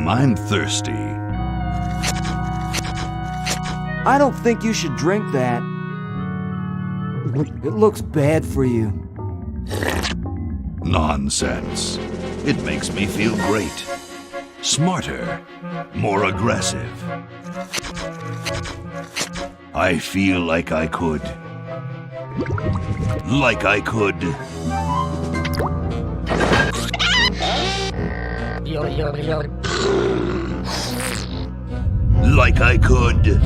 I'm thirsty. I don't think you should drink that. It looks bad for you. Nonsense. It makes me feel great. Smarter. More aggressive. I feel like I could. Like I could. Like I could.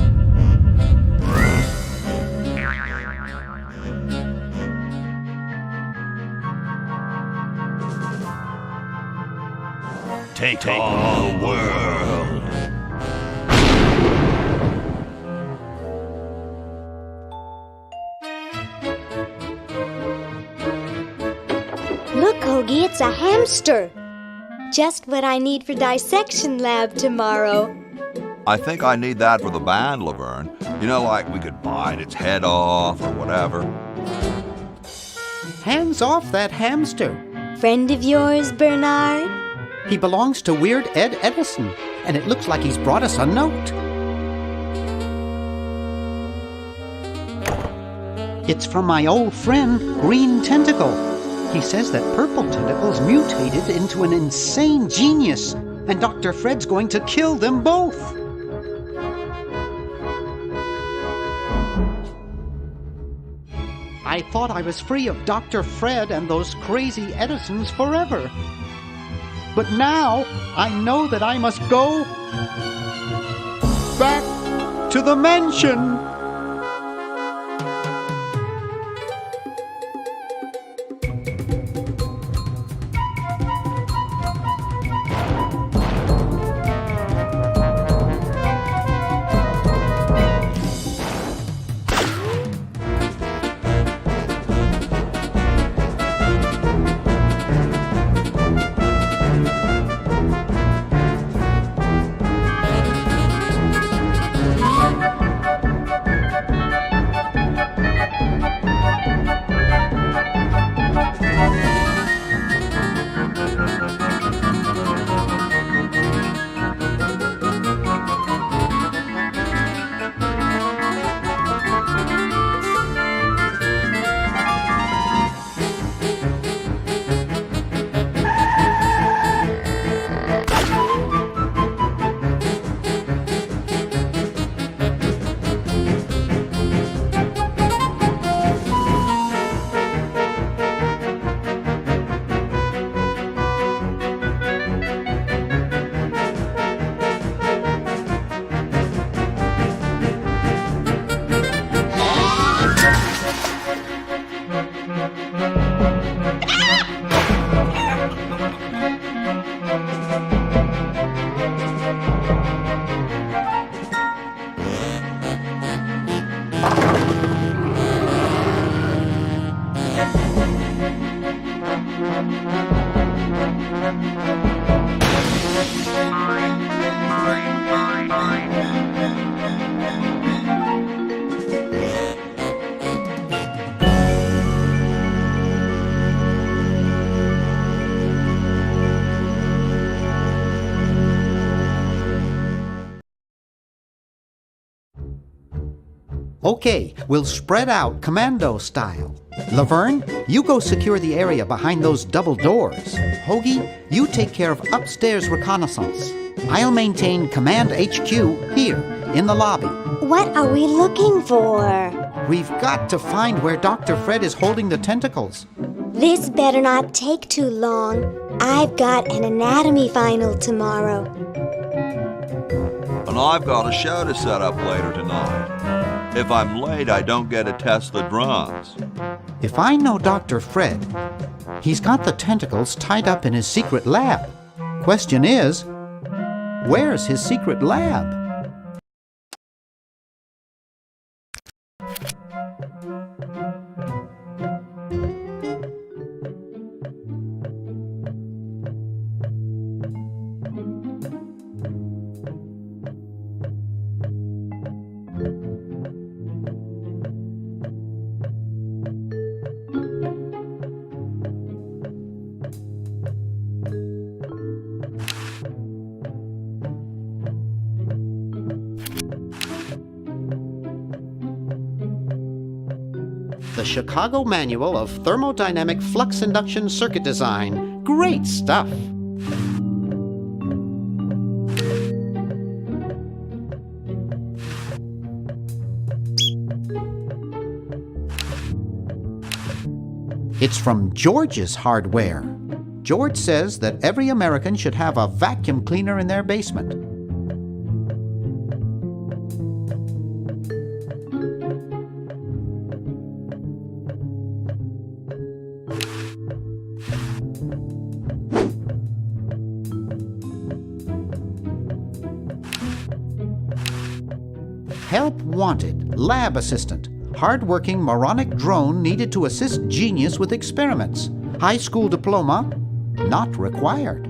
Take on the world. Look, Hoagie, it's a hamster. Just what I need for dissection lab tomorrow. I think I need that for the band, Laverne. You know, like we could bite its head off or whatever. Hands off that hamster. Friend of yours, Bernard? He belongs to Weird Ed Edison, and it looks like he's brought us a note. It's from my old friend, Green Tentacle. He says that Purple Tentacle's mutated into an insane genius, and Dr. Fred's going to kill them both. I thought I was free of Dr. Fred and those crazy Edisons forever. But now I know that I must go back to the mansion. Okay, we'll spread out commando style. Laverne, you go secure the area behind those double doors. Hoagie, you take care of upstairs reconnaissance. I'll maintain Command HQ here, in the lobby. What are we looking for? We've got to find where Dr. Fred is holding the tentacles. This better not take too long. I've got an anatomy final tomorrow. And I've got a show to set up later tonight. If I'm late, I don't get to test the drums. If I know Dr. Fred, he's got the tentacles tied up in his secret lab. Question is, where's his secret lab? the Chicago Manual of Thermodynamic Flux Induction Circuit Design. Great stuff! It's from George's Hardware. George says that every American should have a vacuum cleaner in their basement. Help wanted, lab assistant. Hard-working moronic drone needed to assist genius with experiments. High school diploma, not required.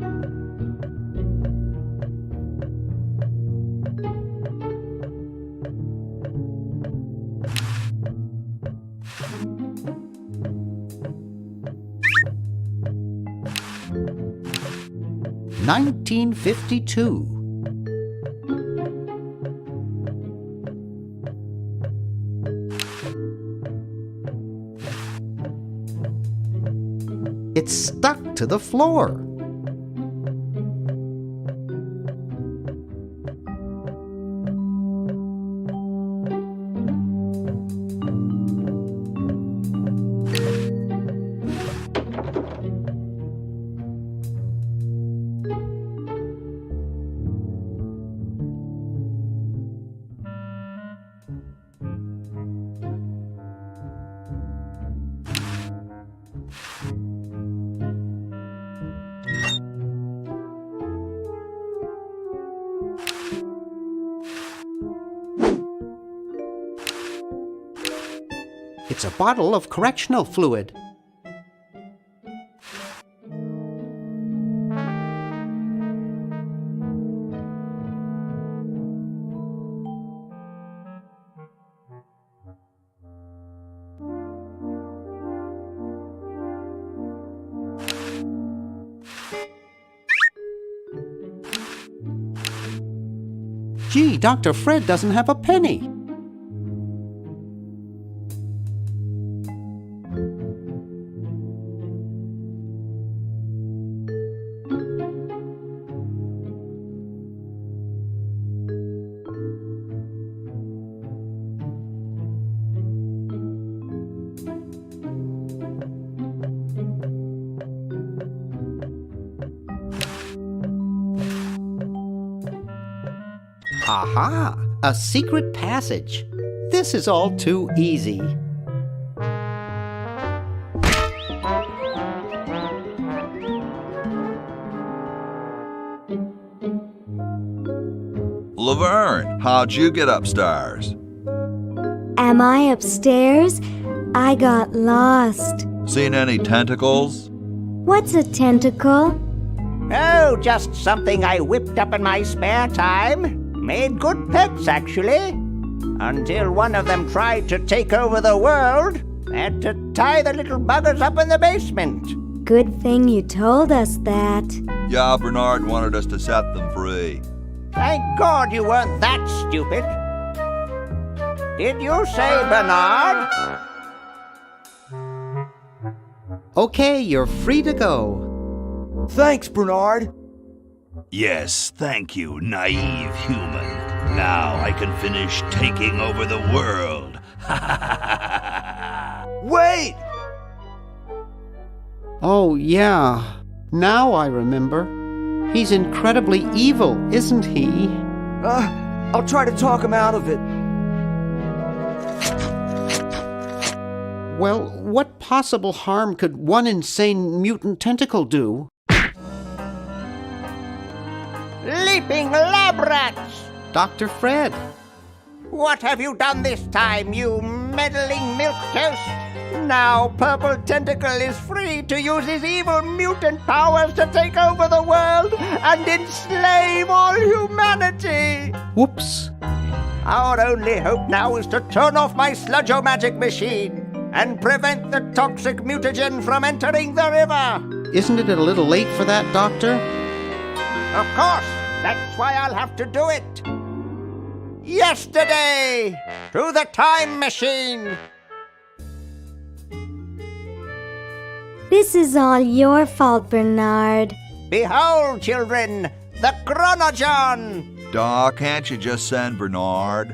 (1952). It's stuck to the floor. It's a bottle of correctional fluid. Gee, Dr. Fred doesn't have a penny. Aha! A secret passage. This is all too easy. Laverne, how'd you get upstairs? Am I upstairs? I got lost. Seen any tentacles? What's a tentacle? Oh, just something I whipped up in my spare time. Made good pets, actually. Until one of them tried to take over the world. Had to tie the little buggers up in the basement. Good thing you told us that. Yeah, Bernard wanted us to set them free. Thank God you weren't that stupid. Did you say Bernard? Okay, you're free to go. Thanks, Bernard. Yes, thank you, naive human. Now I can finish taking over the world. Wait! Oh, yeah. Now I remember. He's incredibly evil, isn't he? I'll try to talk him out of it. Well, what possible harm could one insane mutant tentacle do? Leaping lab rats! Dr. Fred. What have you done this time, you meddling milquetoast? Now Purple Tentacle is free to use his evil mutant powers to take over the world and enslave all humanity! Whoops. Our only hope now is to turn off my sludge-o-magic machine and prevent the toxic mutagen from entering the river. Isn't it a little late for that, Doctor? Of course, that's why I'll have to do it. Yesterday, through the time machine. This is all your fault, Bernard. Behold, children, the Chronogon! Can't you just send Bernard?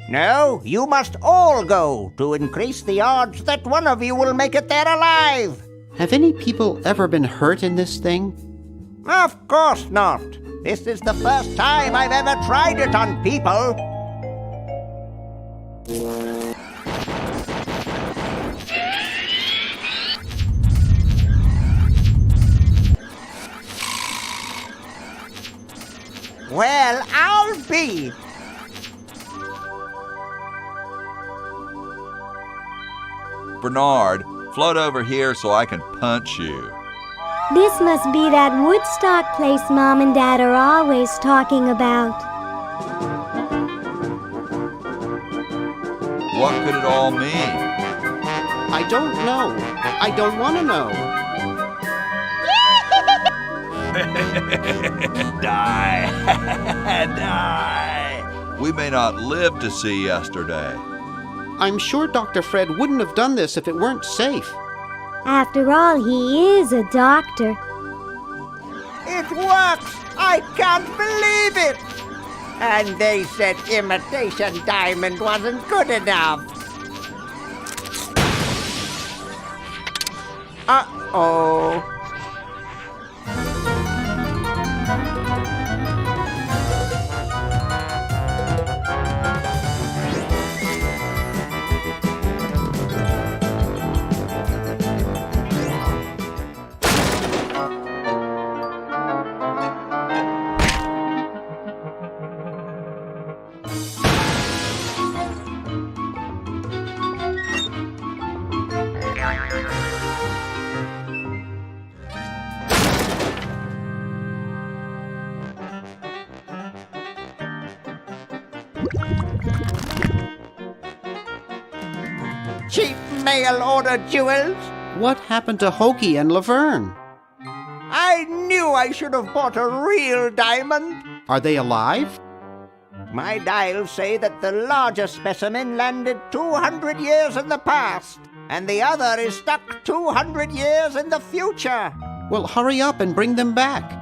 No, you must all go to increase the odds that one of you will make it there alive. Have any people ever been hurt in this thing? Of course not. This is the first time I've ever tried it on people. Well, I'll be. Bernard, float over here so I can punch you. This must be that Woodstock place Mom and Dad are always talking about. What could it all mean? I don't know. I don't want to know. Die. Die. We may not live to see yesterday. I'm sure Dr. Fred wouldn't have done this if it weren't safe. After all, he is a doctor. It works! I can't believe it! And they said imitation diamond wasn't good enough. Uh-oh. Cheap mail-order jewels? What happened to Hoagie and Laverne? I knew I should have bought a real diamond. Are they alive? My dials say that the larger specimen landed 200 years in the past, and the other is stuck 200 years in the future. Well, hurry up and bring them back.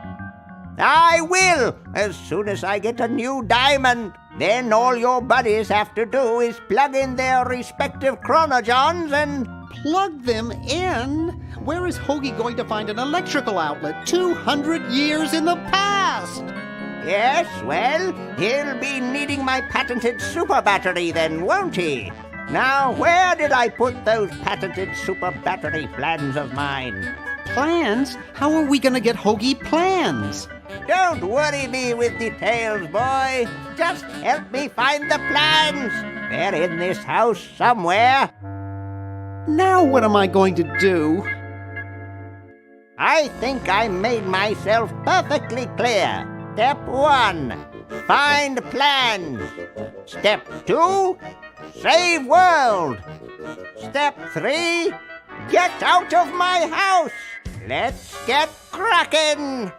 I will, as soon as I get a new diamond. Then all your buddies have to do is plug in their respective chronogons and... Plug them in? Where is Hoagie going to find an electrical outlet 200 years in the past? Yes, well, he'll be needing my patented super battery then, won't he? Now, where did I put those patented super battery plans of mine? Plans? How are we going to get Hoagie plans? Don't worry me with details, boy. Just help me find the plans. They're in this house somewhere. Now what am I going to do? I think I made myself perfectly clear. Step 1, find plans. Step 2, save world. Step 3, get out of my house. Let's get cracking.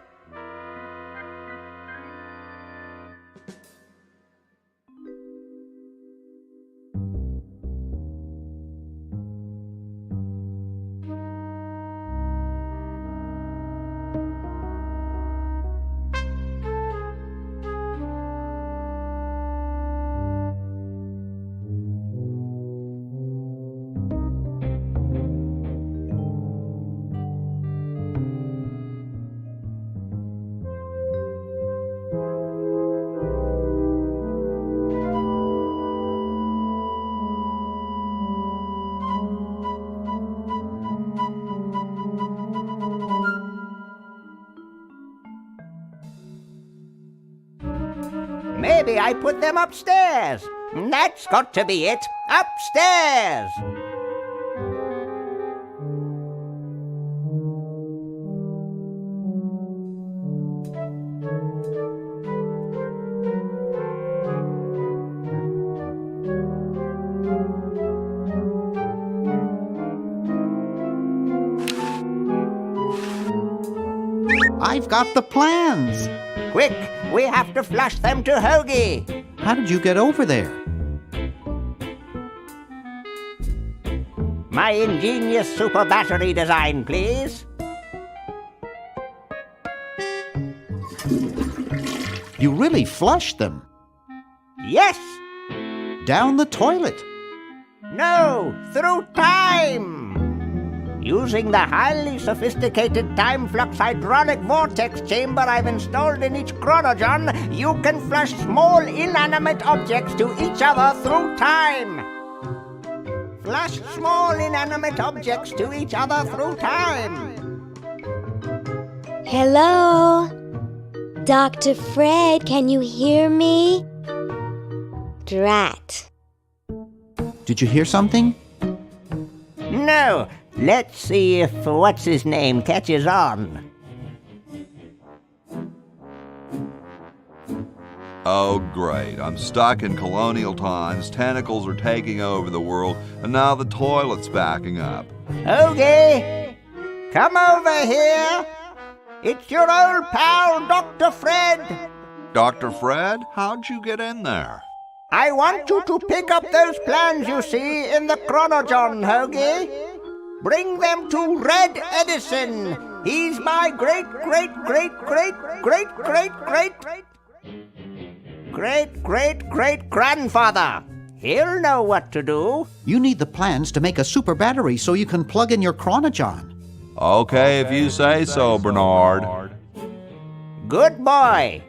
Maybe I put them upstairs. That's got to be it. Upstairs. I've got the plans. Quick, we have to flush them to Hoagie. How did you get over there? My ingenious super battery design, please. You really flushed them. Yes. Down the toilet. No, through time. Using the highly sophisticated time flux hydraulic vortex chamber I've installed in each chronogon, you can flush small inanimate objects to each other through time. Flush small inanimate objects to each other through time. Hello? Dr. Fred, can you hear me? Drat. Did you hear something? No. Let's see if what's-his-name catches on. Oh, great. I'm stuck in colonial times, tentacles are taking over the world, and now the toilet's backing up. Okay, come over here. It's your old pal, Dr. Fred. Dr. Fred, how'd you get in there? I want you to pick up those plans you see in the chronogon, Hoagie. Bring them to Red Edison. He's my great-great-great-great-great-great-great-great-grandfather. He'll know what to do. You need the plans to make a super battery so you can plug in your chronogon. Okay, if you say so, Bernard. Good boy.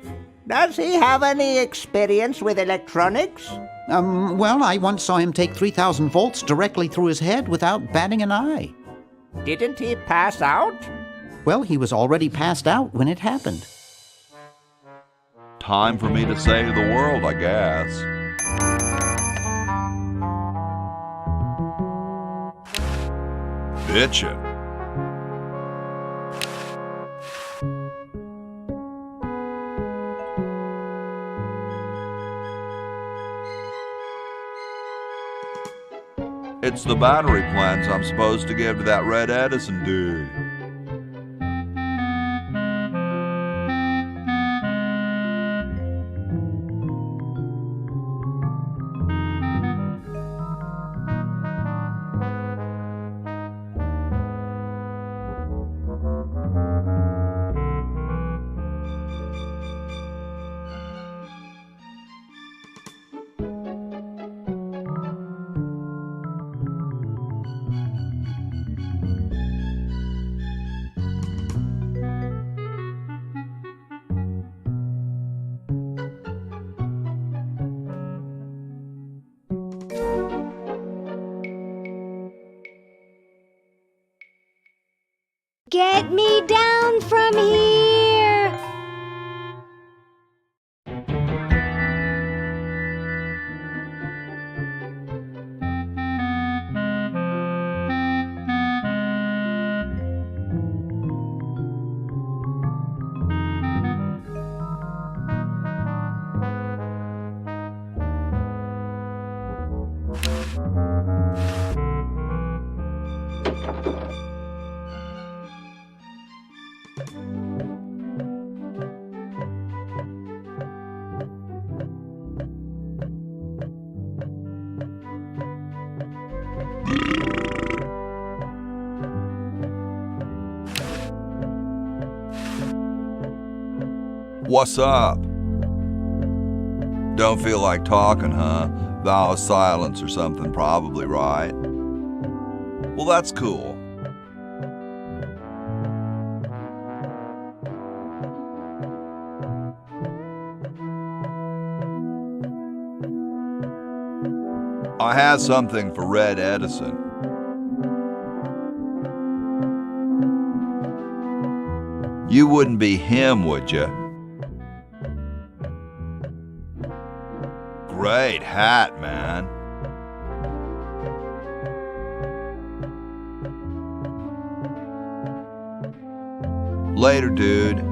Does he have any experience with electronics? Well, I once saw him take 3,000 volts directly through his head without batting an eye. Didn't he pass out? Well, he was already passed out when it happened. Time for me to save the world, I guess. Bitchin'. It's the battery plans I'm supposed to give to that Red Edison dude. Get me down from here! What's up? Don't feel like talking, huh? Vow of silence or something, probably, right? Well, that's cool. I have something for Red Edison. You wouldn't be him, would you? Great hat, man. Later, dude.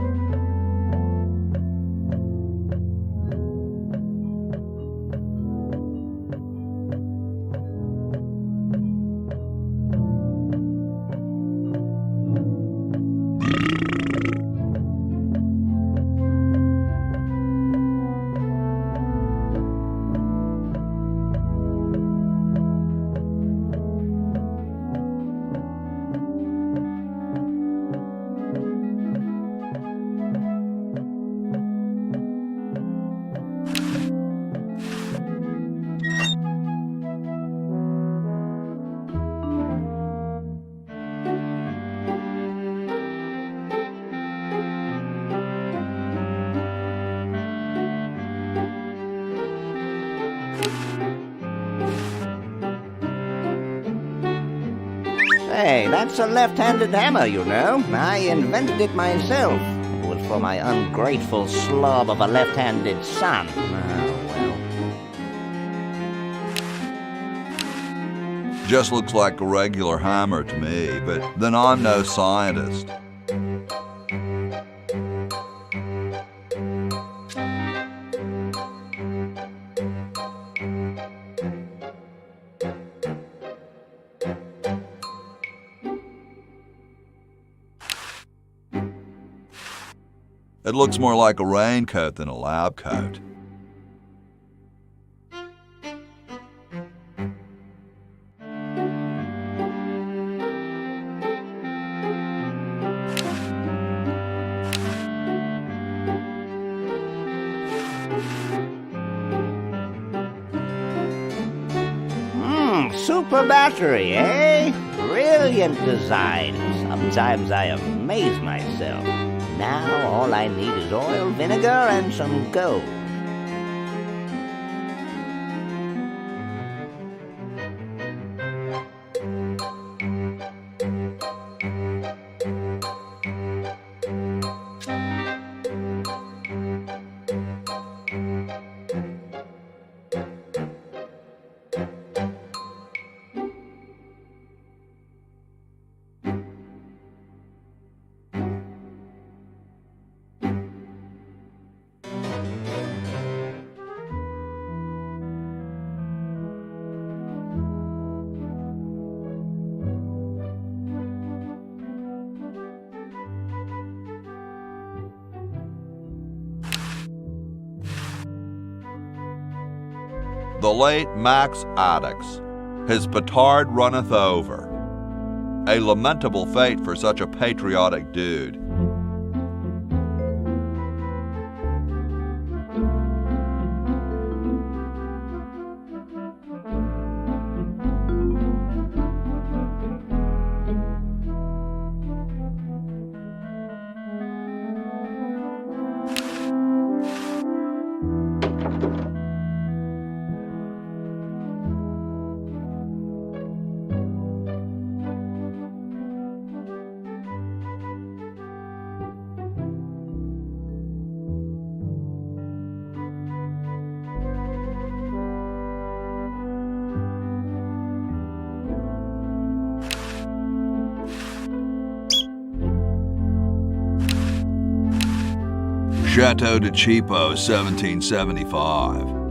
Hey, that's a left-handed hammer, you know. I invented it myself. It was for my ungrateful slob of a left-handed son. Well. Just looks like a regular hammer to me, but then I'm no scientist. It looks more like a raincoat than a lab coat. Super battery, eh? Brilliant design. Sometimes I amaze myself. Now all I need is oil, vinegar, and some gold. The late Max Addix, his petard runneth over. A lamentable fate for such a patriotic dude. Chateau de Cheapo, 1775.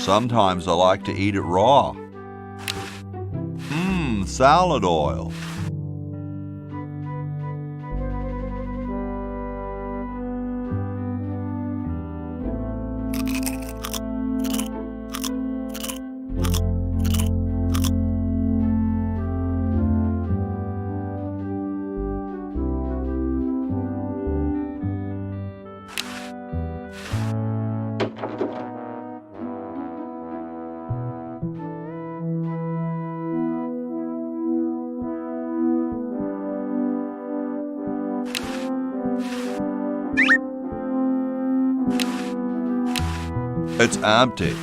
Sometimes I like to eat it raw. Salad oil. It's empty.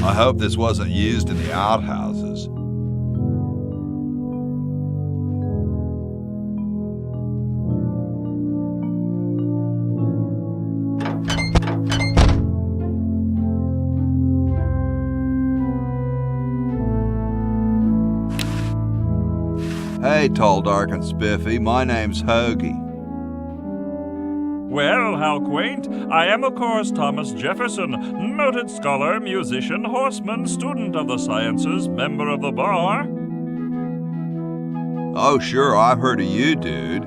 I hope this wasn't used in the outhouses. Hey, tall, dark, and spiffy, my name's Hoagie. Well, how quaint. I am, of course, Thomas Jefferson, noted scholar, musician, horseman, student of the sciences, member of the bar. Oh, sure, I've heard of you, dude.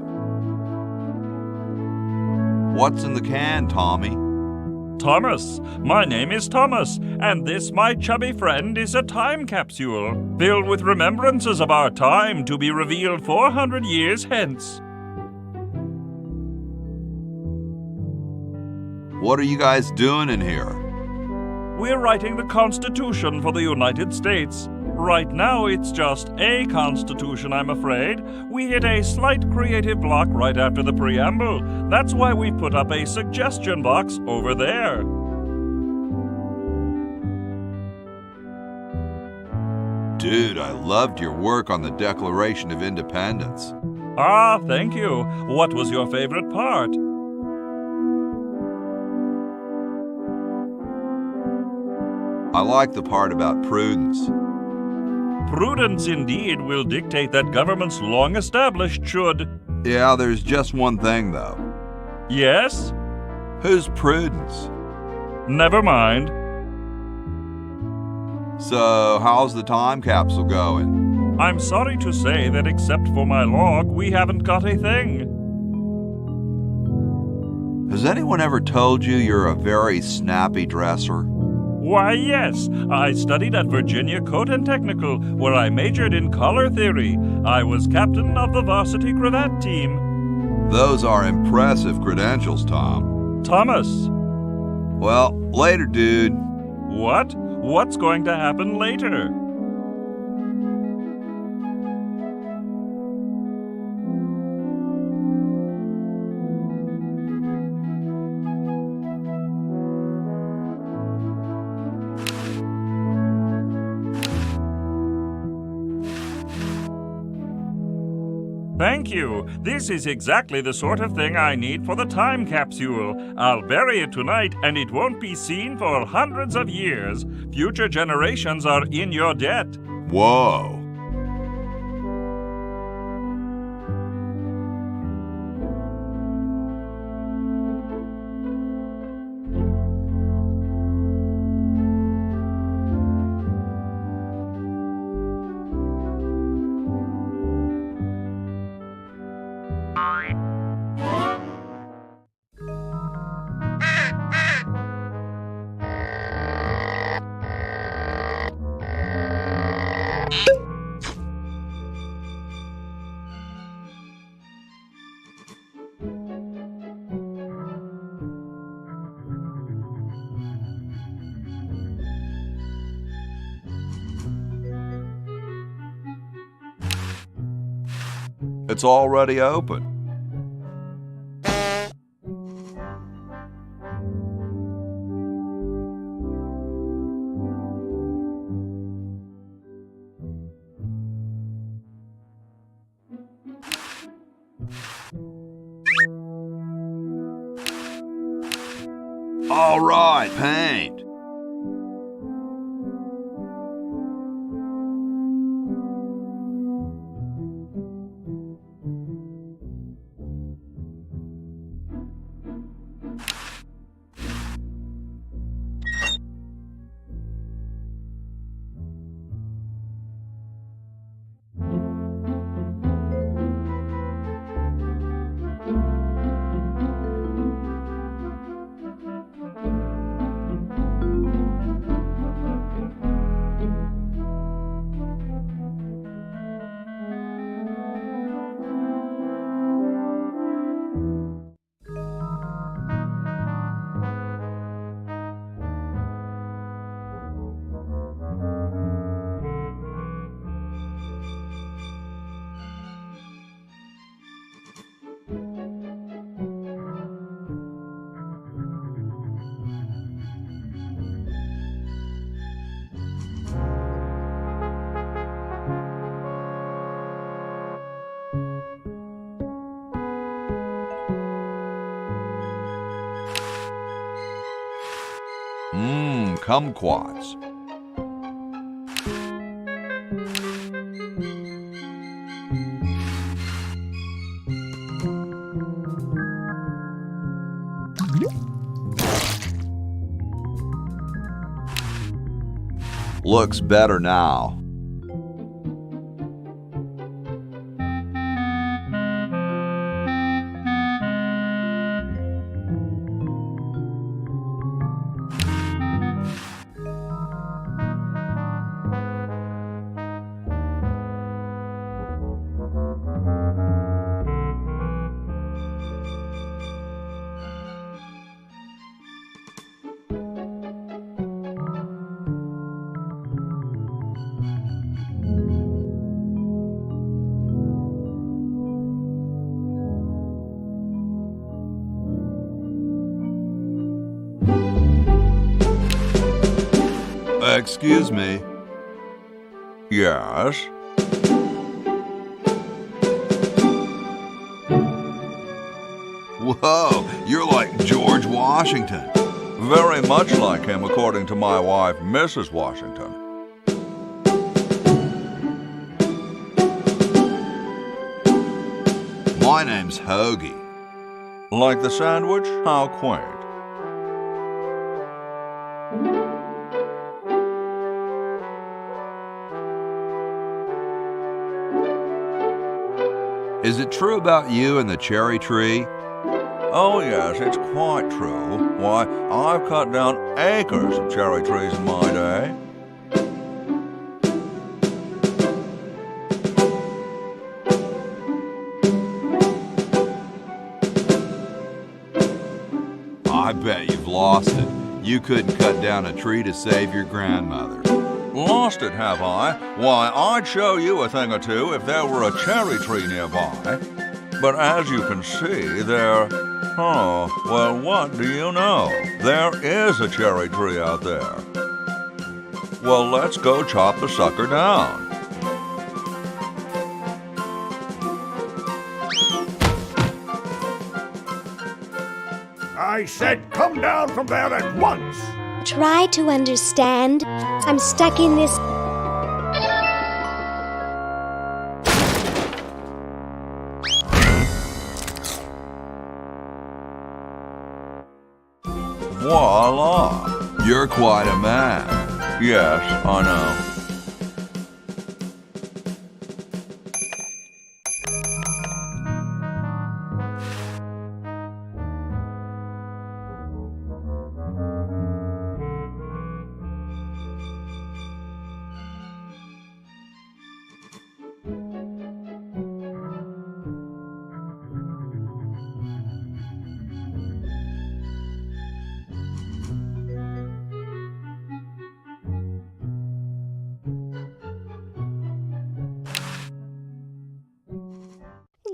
What's in the can, Tommy? Thomas. My name is Thomas, and this, my chubby friend, is a time capsule, filled with remembrances of our time to be revealed 400 years hence. What are you guys doing in here? We're writing the Constitution for the United States. Right now, it's just a Constitution, I'm afraid. We hit a slight creative block right after the preamble. That's why we put up a suggestion box over there. Dude, I loved your work on the Declaration of Independence. Ah, thank you. What was your favorite part? I like the part about prudence. Prudence, indeed, will dictate that governments long established should... Yeah, there's just one thing, though. Yes? Who's Prudence? Never mind. So, how's the time capsule going? I'm sorry to say that except for my log, we haven't got a thing. Has anyone ever told you you're a very snappy dresser? Why, yes. I studied at Virginia Coat and Technical, where I majored in color theory. I was captain of the varsity cravat team. Those are impressive credentials, Tom. Thomas. Well, later, dude. What? What's going to happen later? Thank you. This is exactly the sort of thing I need for the time capsule. I'll bury it tonight, and it won't be seen for hundreds of years. Future generations are in your debt. Whoa. It's already open. All right, paint. kumquats. Looks better now. Excuse me. Yes? Whoa, you're like George Washington. Very much like him, according to my wife, Mrs. Washington. My name's Hoagie. Like the sandwich? How quaint. Is it true about you and the cherry tree? Oh yes, it's quite true. Why, I've cut down acres of cherry trees in my day. I bet you've lost it. You couldn't cut down a tree to save your grandmother. Lost it, have I? Why, I'd show you a thing or two if there were a cherry tree nearby. But as you can see, there... Oh, well, what do you know? There is a cherry tree out there. Well, let's go chop the sucker down. I said come down from there at once! Try to understand. I'm stuck in this. Voila! You're quite a man. Yes, I know.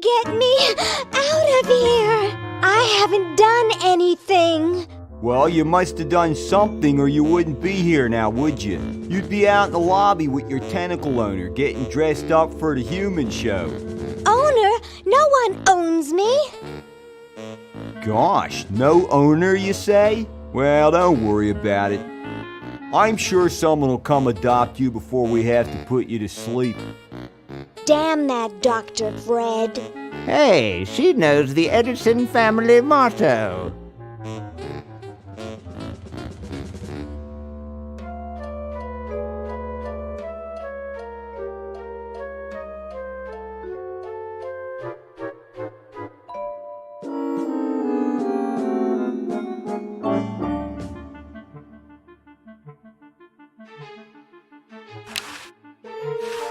Get me out of here! I haven't done anything. Well, you must have done something or you wouldn't be here now, would you? You'd be out in the lobby with your tentacle owner getting dressed up for the human show. Owner? No one owns me. Gosh, no owner, you say? Well, don't worry about it. I'm sure someone will come adopt you before we have to put you to sleep. Damn that Dr. Fred. Hey, she knows the Edison family motto.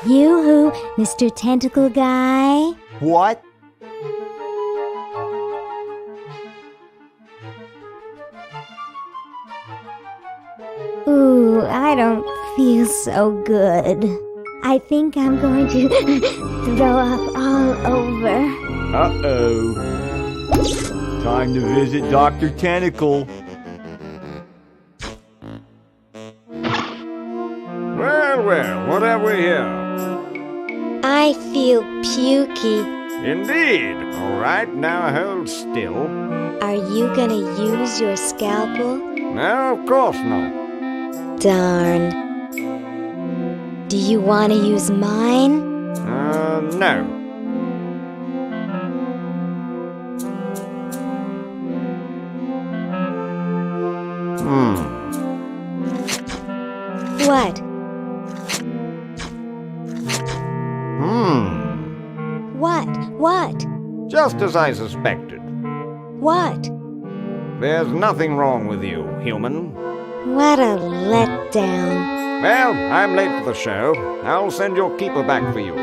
Yoo-hoo, Mr. Tentacle Guy. What? Ooh, I don't feel so good. I think I'm going to throw up all over. Uh-oh. Time to visit Dr. Tentacle. Well, what have we here? I feel pukey. Indeed. All right, now hold still. Are you gonna use your scalpel? No, of course not. Darn. Do you want to use mine? No. What? What? Just as I suspected. What? There's nothing wrong with you, human. What a letdown. Well, I'm late for the show. I'll send your keeper back for you.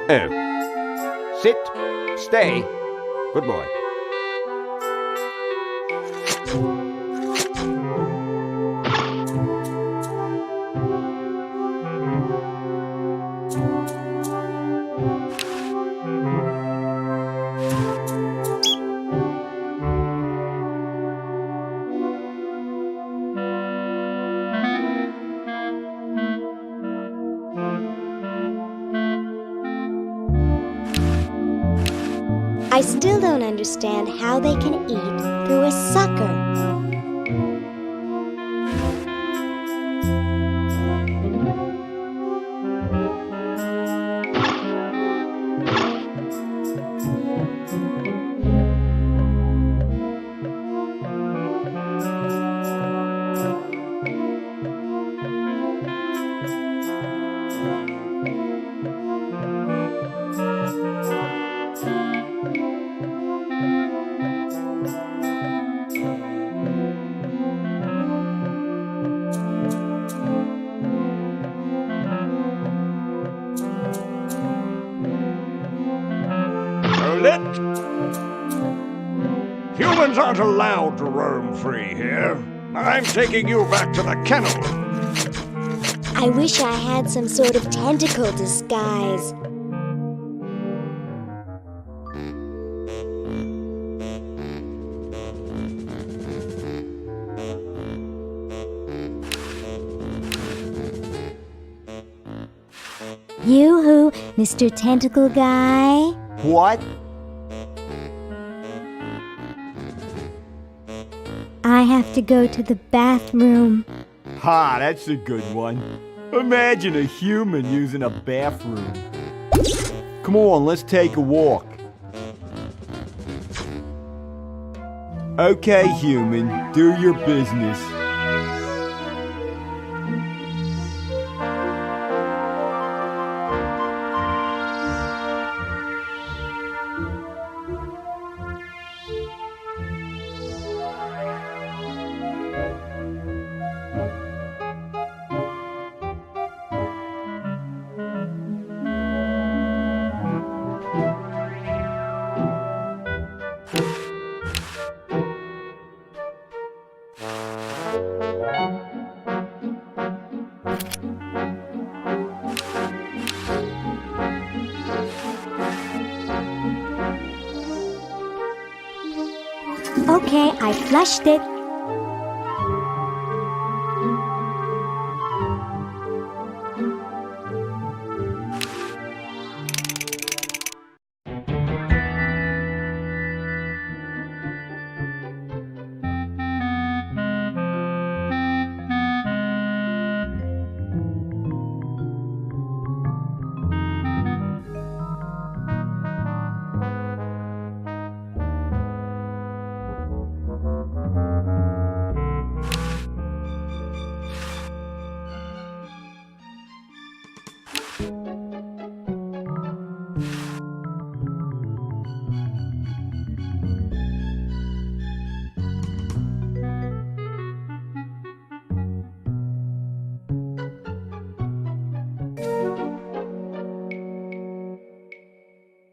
Oh. Sit. Stay. Good boy. I still don't understand how they can eat through a sucker. Humans aren't allowed to roam free here. I'm taking you back to the kennel. I wish I had some sort of tentacle disguise. Yoo-hoo, Mr. Tentacle Guy. What? I have to go to the bathroom. Ha, that's a good one. Imagine a human using a bathroom. Come on, let's take a walk. Okay, human, do your business. Okay, I flushed it.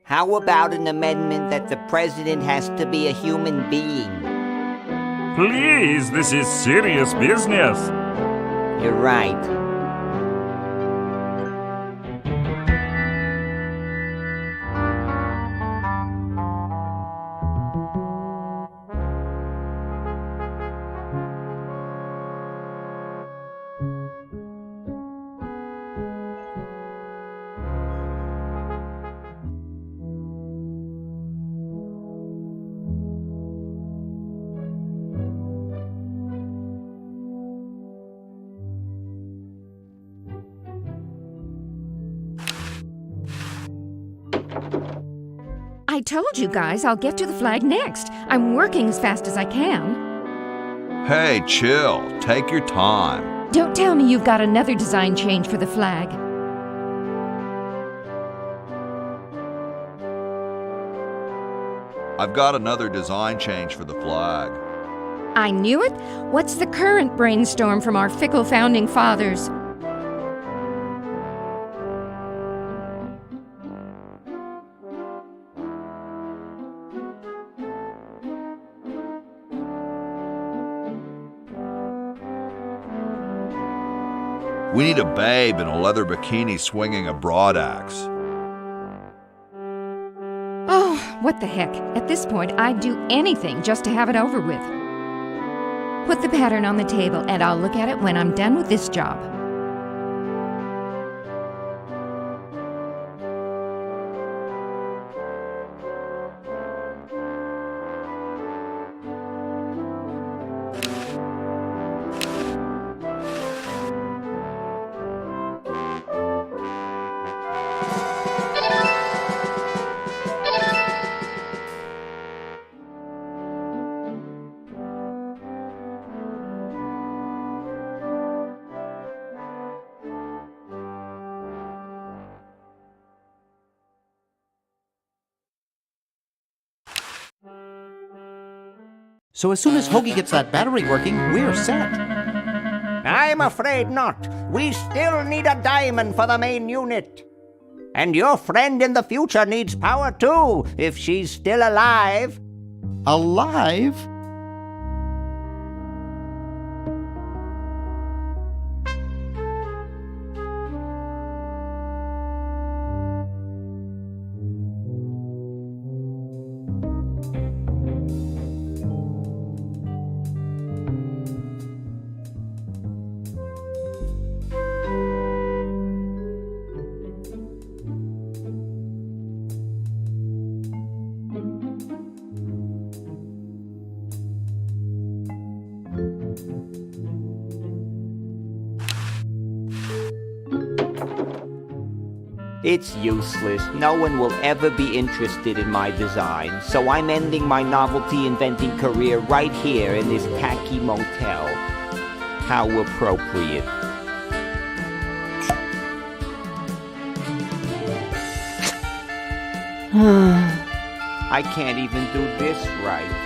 How about an amendment that the president has to be a human being? Please, this is serious business. You're right. I told you guys I'll get to the flag next. I'm working as fast as I can. Hey, chill. Take your time. Don't tell me you've got another design change for the flag. I've got another design change for the flag. I knew it. What's the current brainstorm from our fickle founding fathers? We need a babe in a leather bikini swinging a broadaxe. Oh, what the heck. At this point, I'd do anything just to have it over with. Put the pattern on the table and I'll look at it when I'm done with this job. So as soon as Hoagie gets that battery working, we're set. I'm afraid not. We still need a diamond for the main unit. And your friend in the future needs power too, if she's still alive. Alive? It's useless. No one will ever be interested in my design, so I'm ending my novelty inventing career right here in this tacky motel. How appropriate. I can't even do this right.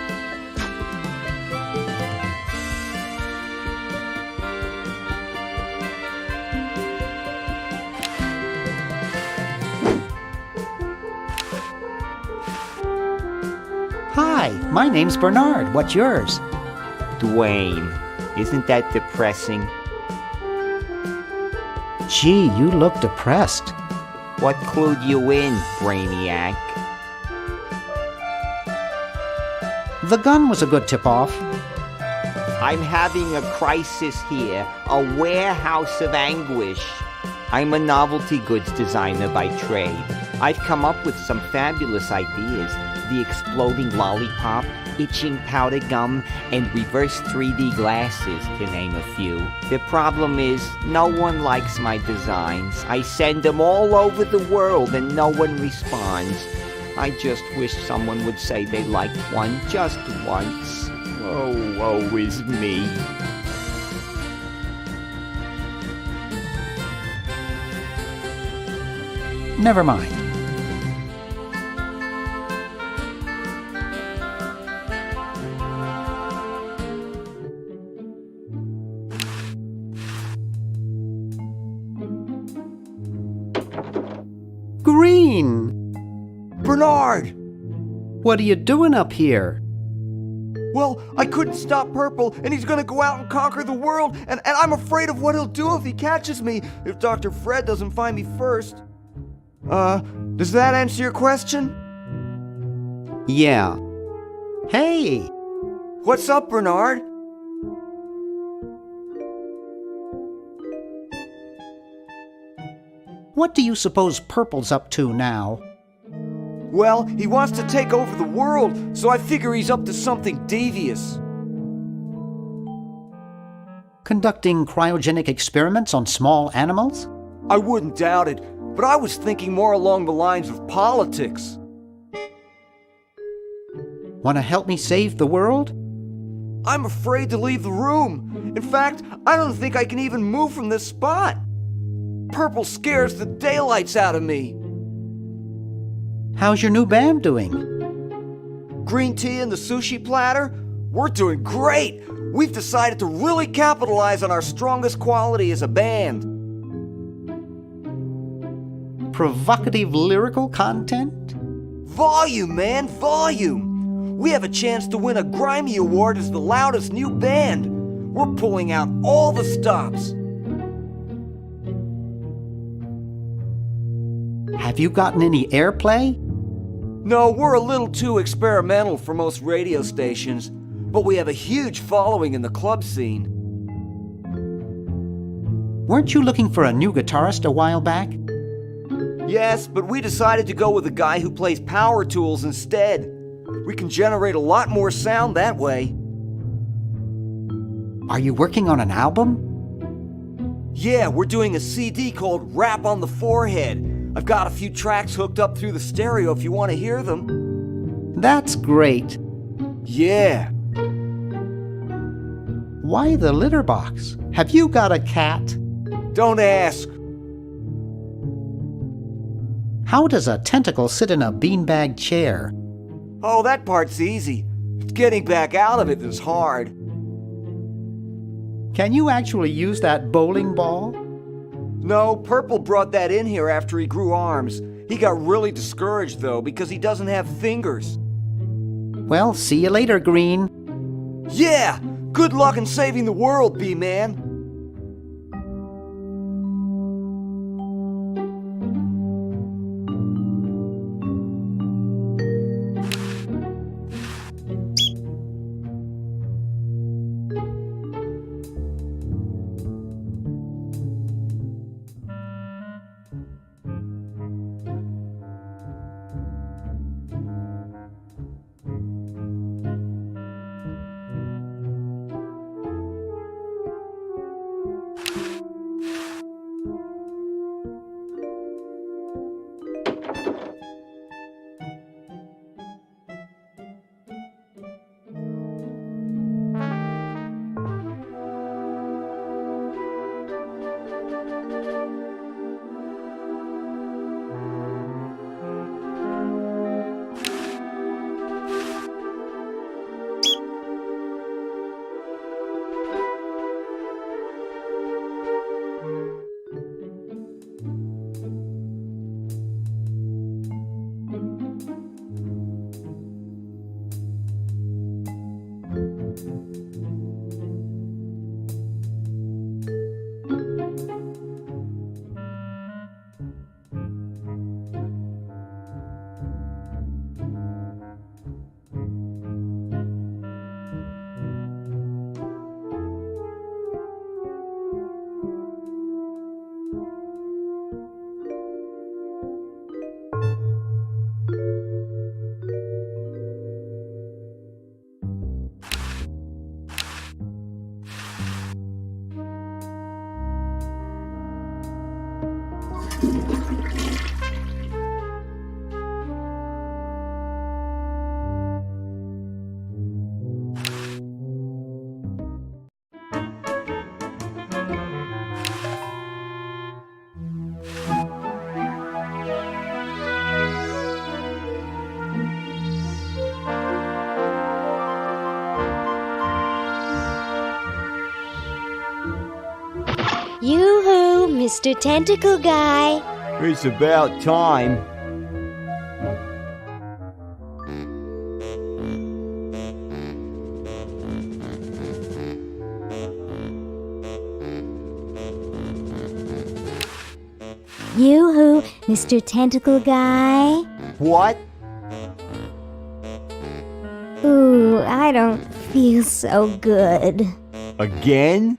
Hi, my name's Bernard. What's yours? Dwayne, isn't that depressing? Gee, you look depressed. What clued you in, Brainiac? The gun was a good tip-off. I'm having a crisis here, a warehouse of anguish. I'm a novelty goods designer by trade. I've come up with some fabulous ideas. The exploding lollipop, itching powder gum, and reverse 3D glasses, to name a few. The problem is, no one likes my designs. I send them all over the world and no one responds. I just wish someone would say they liked one just once. Oh, woe is me. Never mind. Green! Bernard! What are you doing up here? Well, I couldn't stop Purple, and he's gonna go out and conquer the world, and I'm afraid of what he'll do if he catches me, if Dr. Fred doesn't find me first. Does that answer your question? Yeah. Hey! What's up, Bernard? What do you suppose Purple's up to now? Well, he wants to take over the world, so I figure he's up to something devious. Conducting cryogenic experiments on small animals? I wouldn't doubt it, but I was thinking more along the lines of politics. Want to help me save the world? I'm afraid to leave the room. In fact, I don't think I can even move from this spot. Purple scares the daylights out of me. How's your new band doing? Green tea and the sushi platter? We're doing great. We've decided to really capitalize on our strongest quality as a band. Provocative lyrical content? Volume, man, volume. We have a chance to win a Grimy Award as the loudest new band. We're pulling out all the stops. Have you gotten any airplay? No, we're a little too experimental for most radio stations, but we have a huge following in the club scene. Weren't you looking for a new guitarist a while back? Yes, but we decided to go with a guy who plays power tools instead. We can generate a lot more sound that way. Are you working on an album? Yeah, we're doing a CD called Rap on the Forehead. I've got a few tracks hooked up through the stereo if you want to hear them. That's great. Yeah. Why the litter box? Have you got a cat? Don't ask. How does a tentacle sit in a beanbag chair? Oh, that part's easy. It's getting back out of it that's hard. Can you actually use that bowling ball? No, Purple brought that in here after he grew arms. He got really discouraged, though, because he doesn't have fingers. Well, see you later, Green. Yeah! Good luck in saving the world, B-Man. Yoo-hoo, Mr. Tentacle Guy. It's about time. Yoo-hoo, Mr. Tentacle Guy. What? Ooh, I don't feel so good. Again?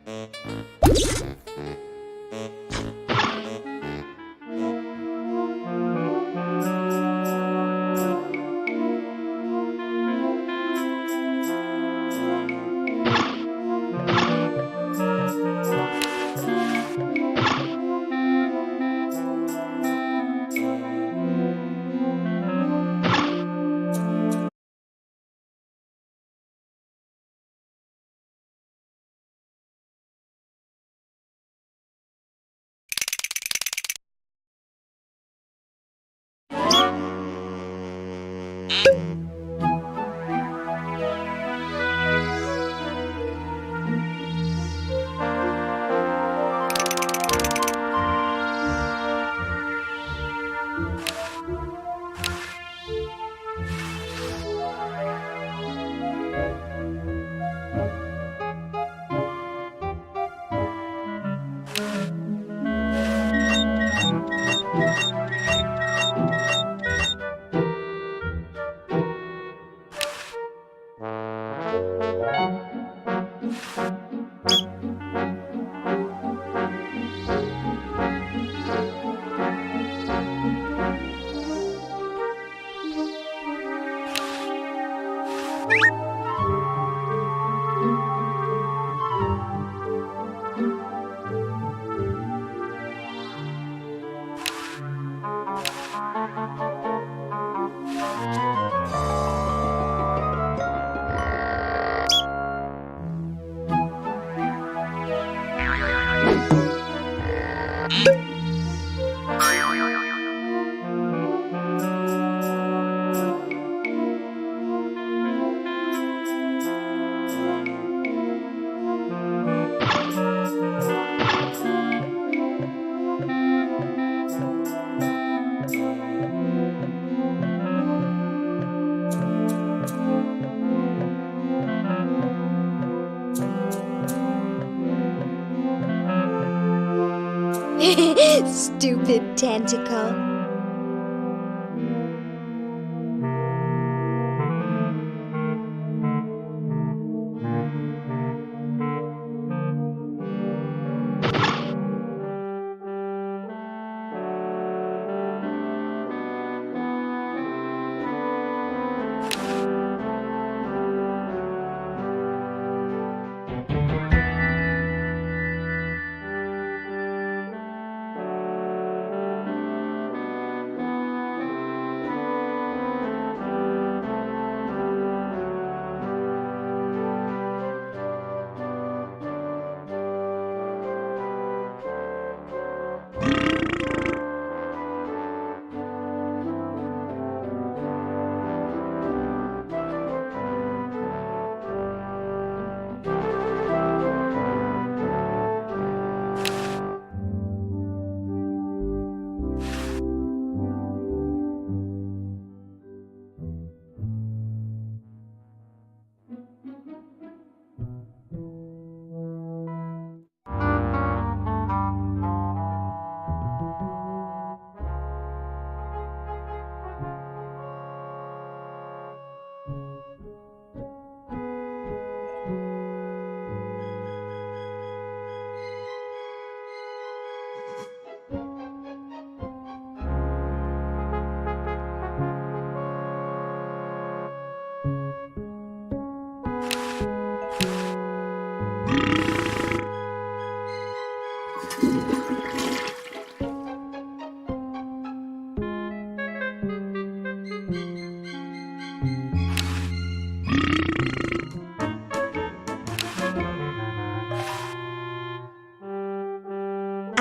Stupid tentacle.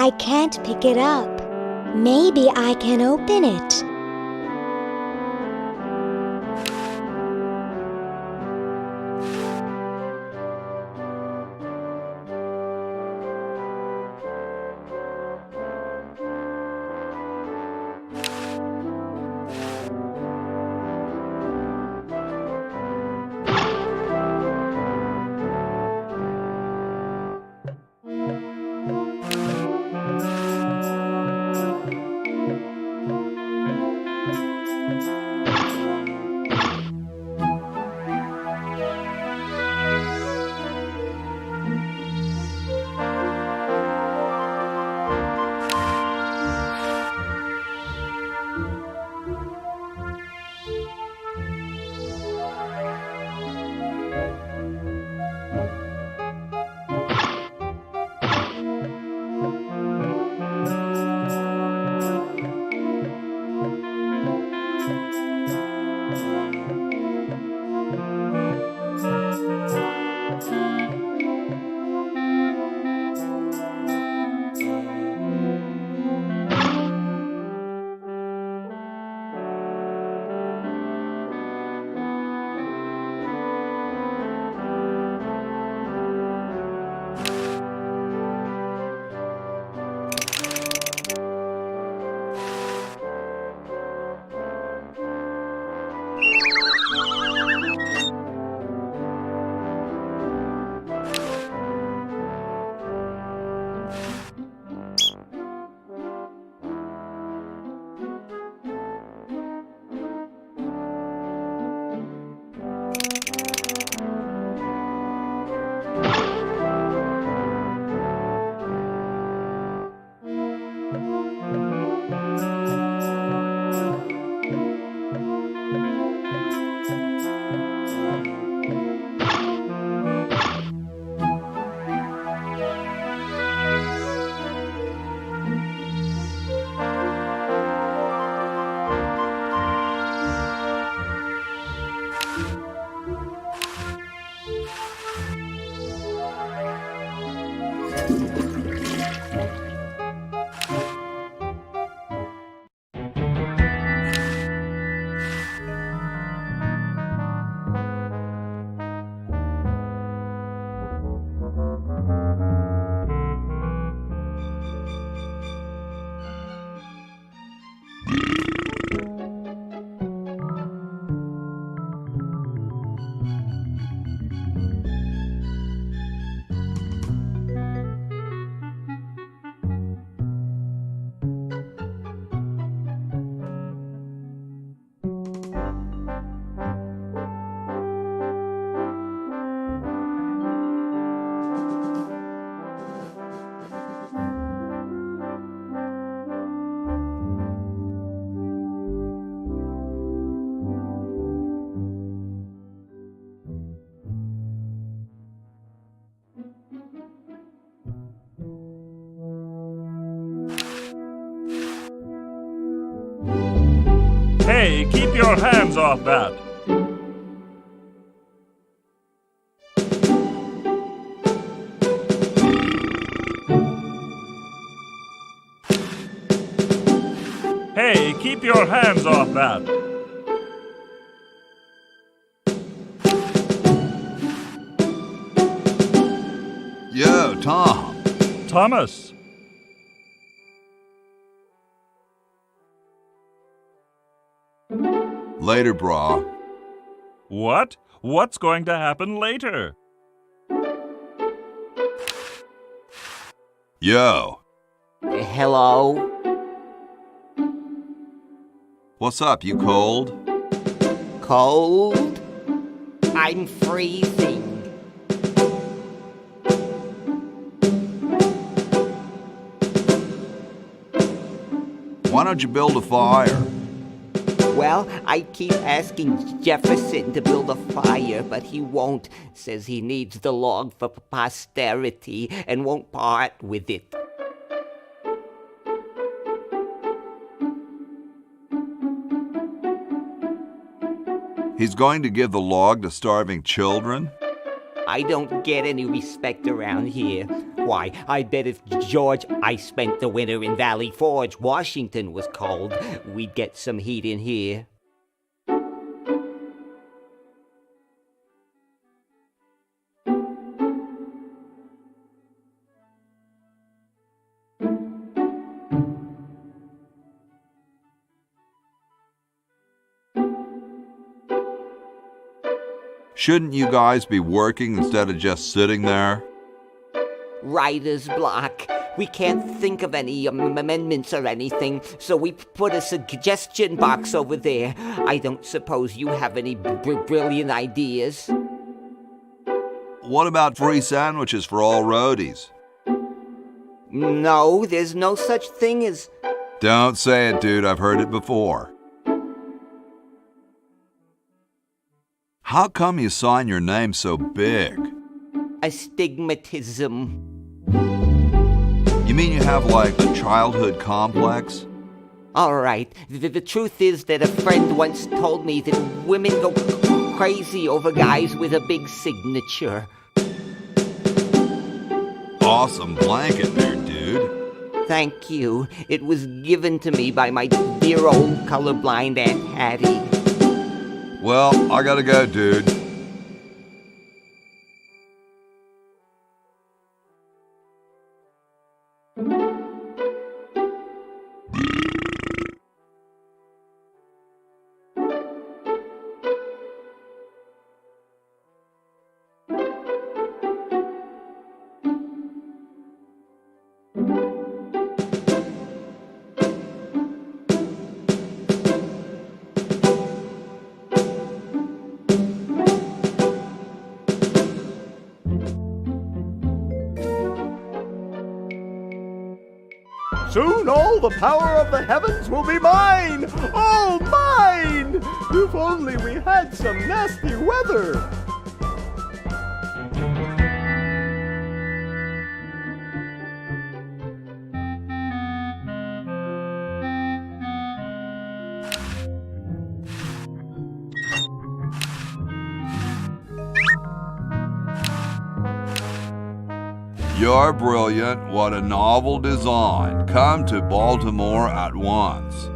I can't pick it up. Maybe I can open it. Hey, keep your hands off that! Hey, keep your hands off that! Yo, Tom. Thomas! Later, brah. What? What's going to happen later? Yo. Hello? What's up, you cold? Cold? I'm freezing. Why don't you build a fire? Well, I keep asking Jefferson to build a fire, but he won't. Says he needs the log for posterity and won't part with it. He's going to give the log to starving children? I don't get any respect around here. Why, I bet if George I spent the winter in Valley Forge, Washington was cold, we'd get some heat in here. Shouldn't you guys be working instead of just sitting there? Writer's block. We can't think of any amendments or anything, so we put a suggestion box over there. I don't suppose you have any brilliant ideas? What about free sandwiches for all roadies? No, there's no such thing as... Don't say it, dude. I've heard it before. How come you sign your name so big? Astigmatism. You mean you have, like, a childhood complex? All right. The truth is that a friend once told me that women go crazy over guys with a big signature. Awesome blanket there, dude. Thank you. It was given to me by my dear old colorblind Aunt Hattie. Well, I gotta go, dude. Soon all the power of the heavens will be mine! All mine! If only we had some nasty weather! You're brilliant. What a novel design. Come to Baltimore at once.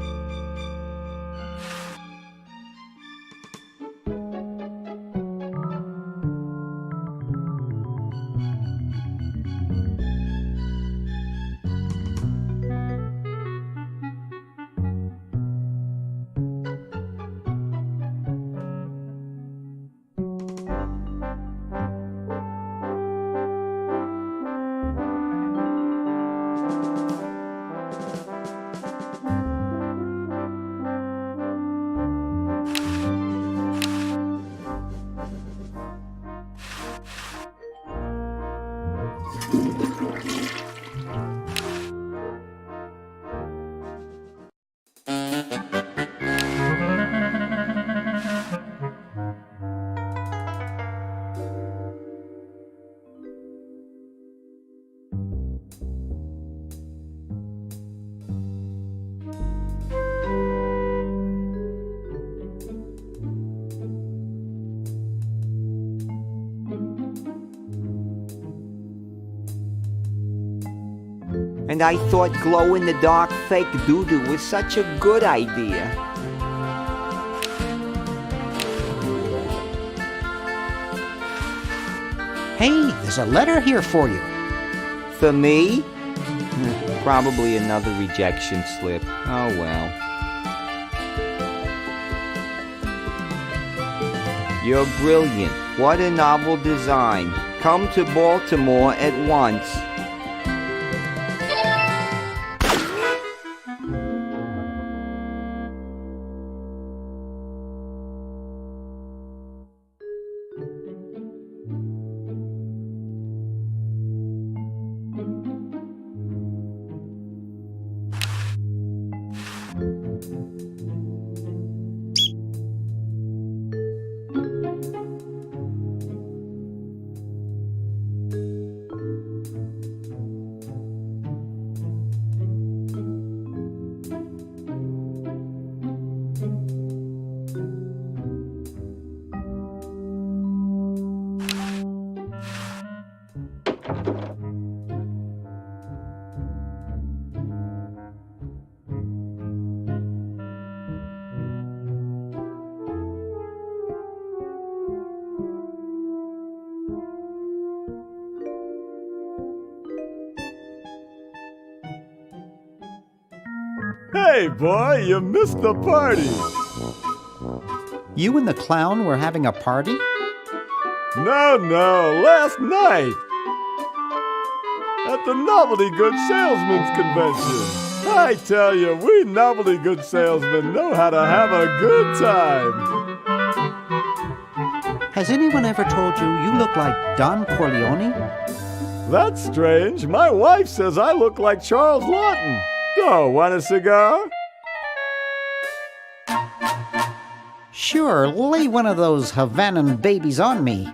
And I thought glow-in-the-dark fake doo-doo was such a good idea. Hey, there's a letter here for you. For me? Probably another rejection slip. Oh well. You're brilliant. What a novel design. Come to Baltimore at once. Hey, boy, you missed the party. You and the clown were having a party? No, last night. At the Novelty Goods Salesman's Convention. I tell you, we novelty goods salesmen know how to have a good time. Has anyone ever told you you look like Don Corleone? That's strange. My wife says I look like Charles Lawton. Oh, want a cigar? Sure, lay one of those Havanan babies on me.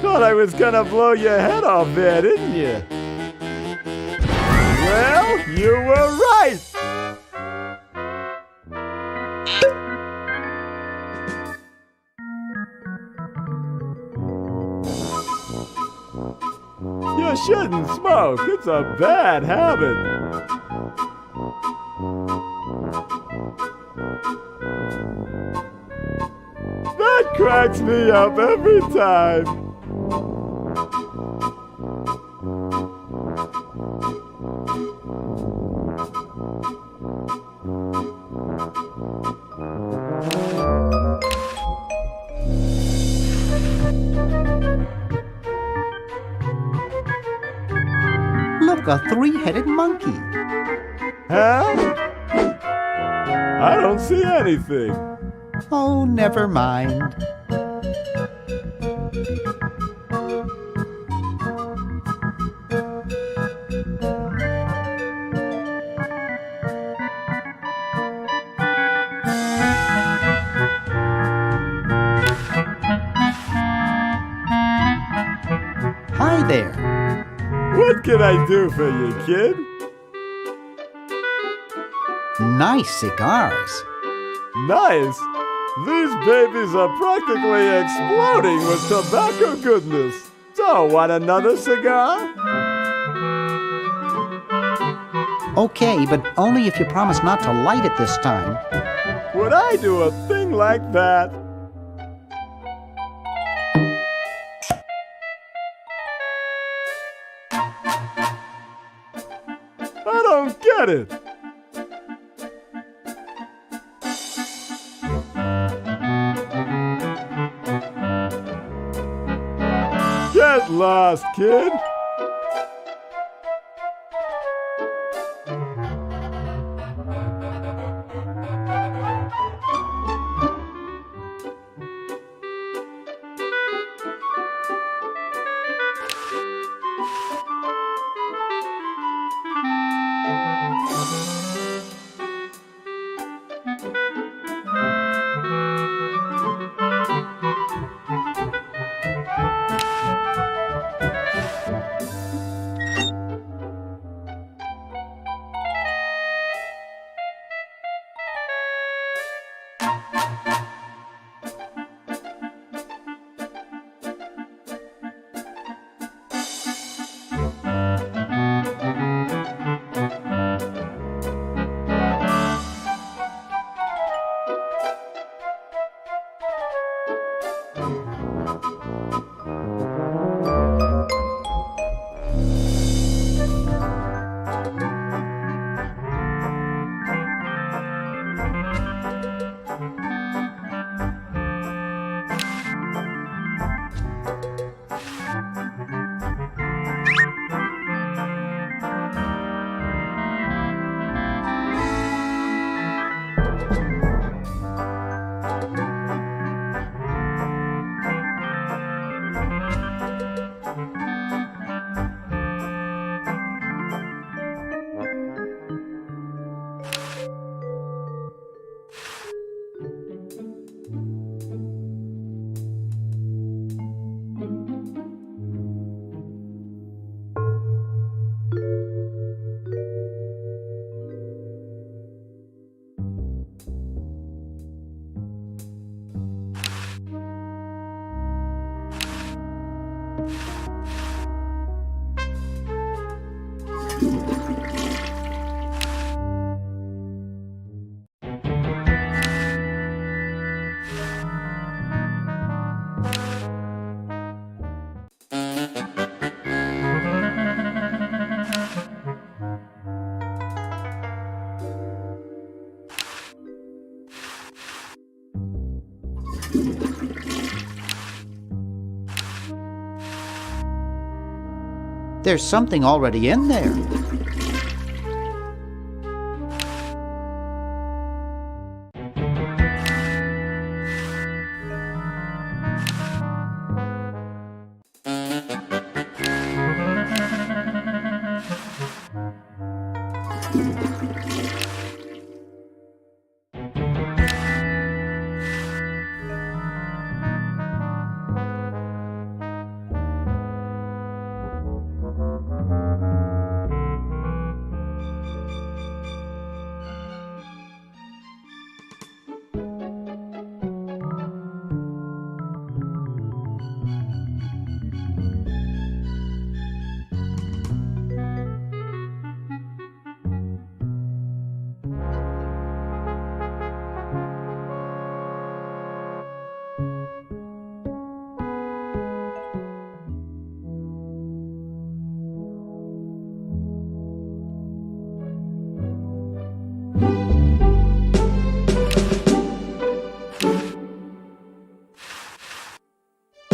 Thought I was gonna blow your head off there, didn't you? Well, you were right! You shouldn't smoke. It's a bad habit. That cracks me up every time. Look, a three-headed monkey. Huh? I don't see anything. Oh, never mind. Hi there. What can I do for you, kid? Nice cigars. Nice? These babies are practically exploding with tobacco goodness. So, want another cigar? Okay, but only if you promise not to light it this time. Would I do a thing like that? I don't get it. Get lost, kid. There's something already in there.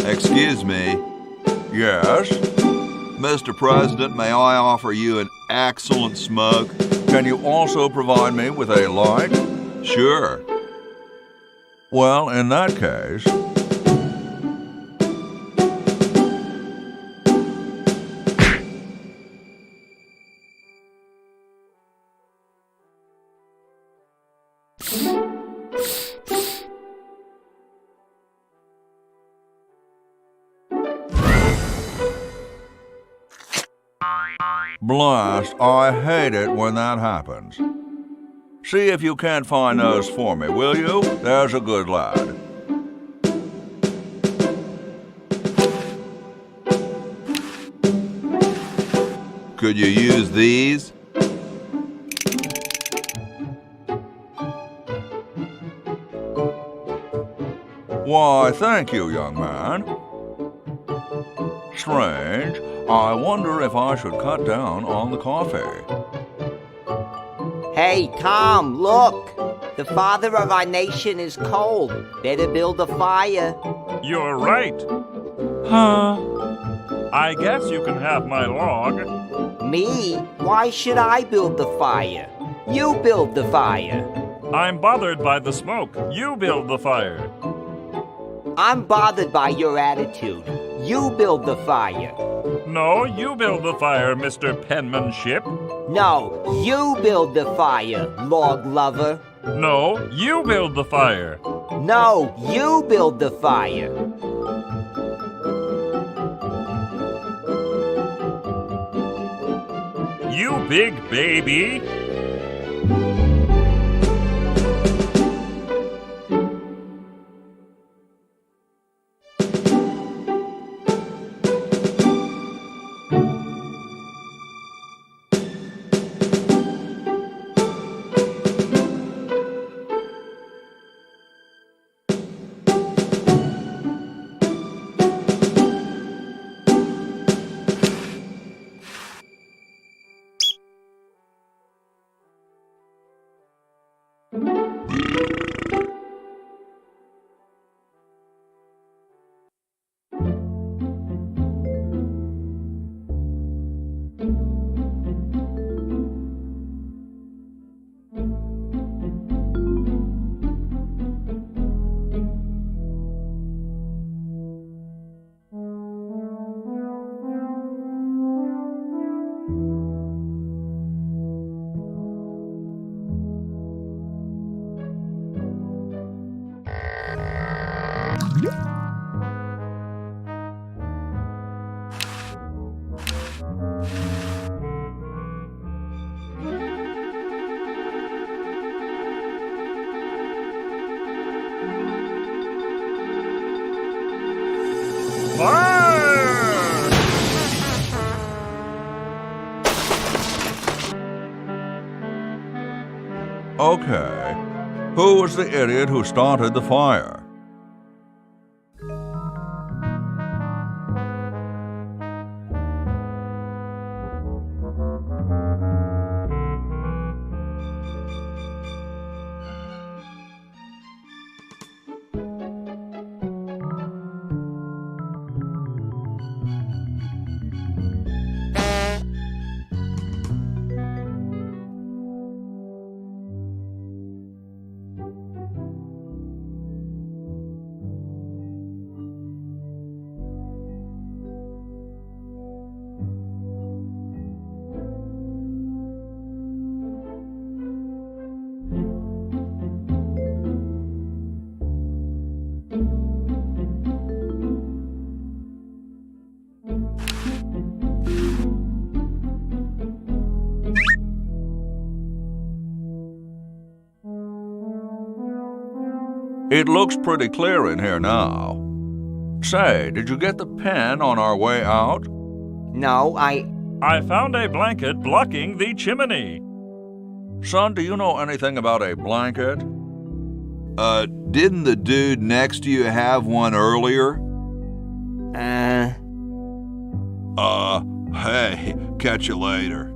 Excuse me. Yes? Mr. President, may I offer you an excellent smoke? Can you also provide me with a light? Sure. Well, in that case... Blast, I hate it when that happens. See if you can't find those for me, will you? There's a good lad. Could you use these? Why, thank you, young man. Strange. I wonder if I should cut down on the coffee. Hey, Tom, look! The father of our nation is cold. Better build a fire. You're right. Huh? I guess you can have my log. Me? Why should I build the fire? You build the fire. I'm bothered by the smoke. You build the fire. I'm bothered by your attitude. You build the fire. No, you build the fire, Mr. Penmanship. No, you build the fire, log lover. No, you build the fire. No, you build the fire. You big baby. Okay. Who was the idiot who started the fire? It looks pretty clear in here now. Say, did you get the pen on our way out? No, I found a blanket blocking the chimney. Son, do you know anything about a blanket? Didn't the dude next to you have one earlier? Hey, catch you later.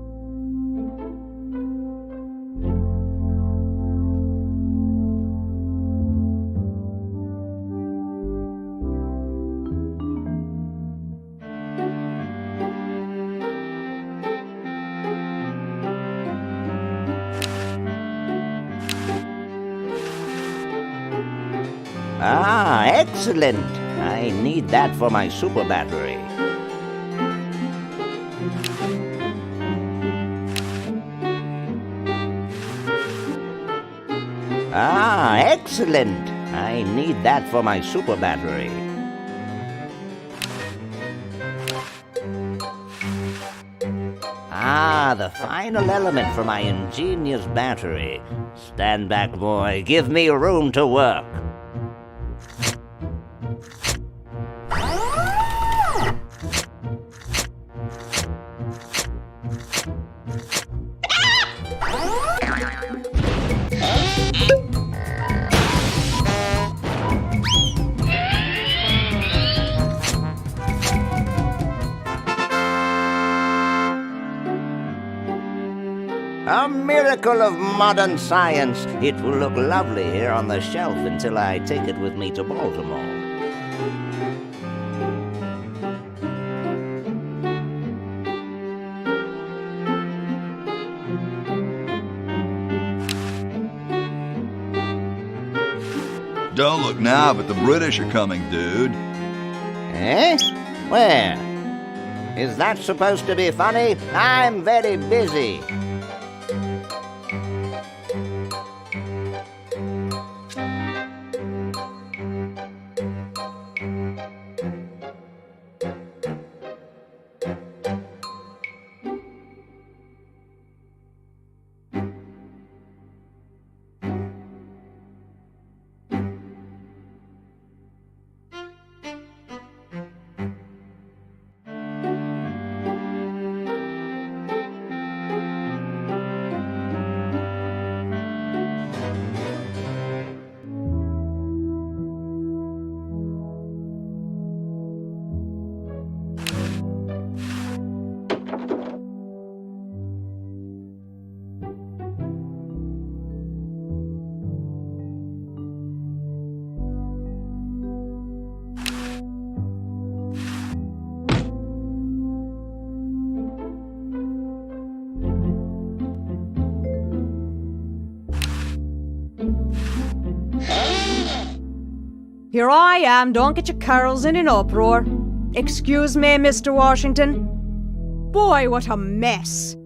Ah, excellent. I need that for my super battery. Ah, excellent. I need that for my super battery. Ah, the final element for my ingenious battery. Stand back, boy. Give me room to work. A miracle of modern science. It will look lovely here on the shelf until I take it with me to Baltimore. Don't look now, but the British are coming, dude. Eh? Where? Is that supposed to be funny? I'm very busy. Here I am, don't get your carols in an uproar. Excuse me, Mr. Washington. Boy, what a mess.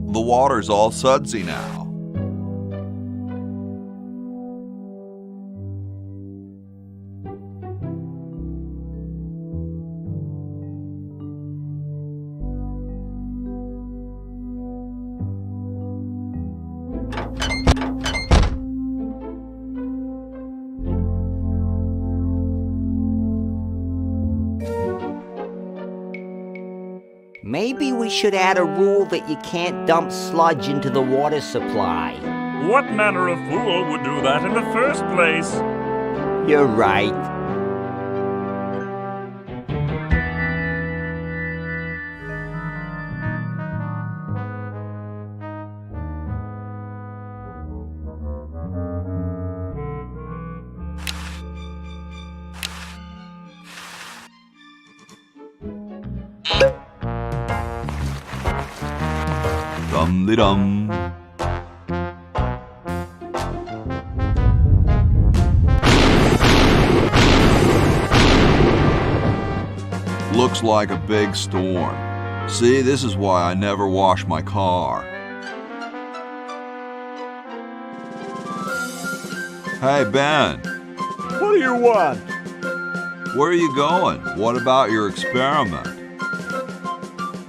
The water's all sudsy now. Maybe we should add a rule that you can't dump sludge into the water supply. What manner of fool would do that in the first place? You're right. Dum-de-dum. Looks like a big storm. See, this is why I never wash my car. Hey, Ben. What do you want? Where are you going? What about your experiment?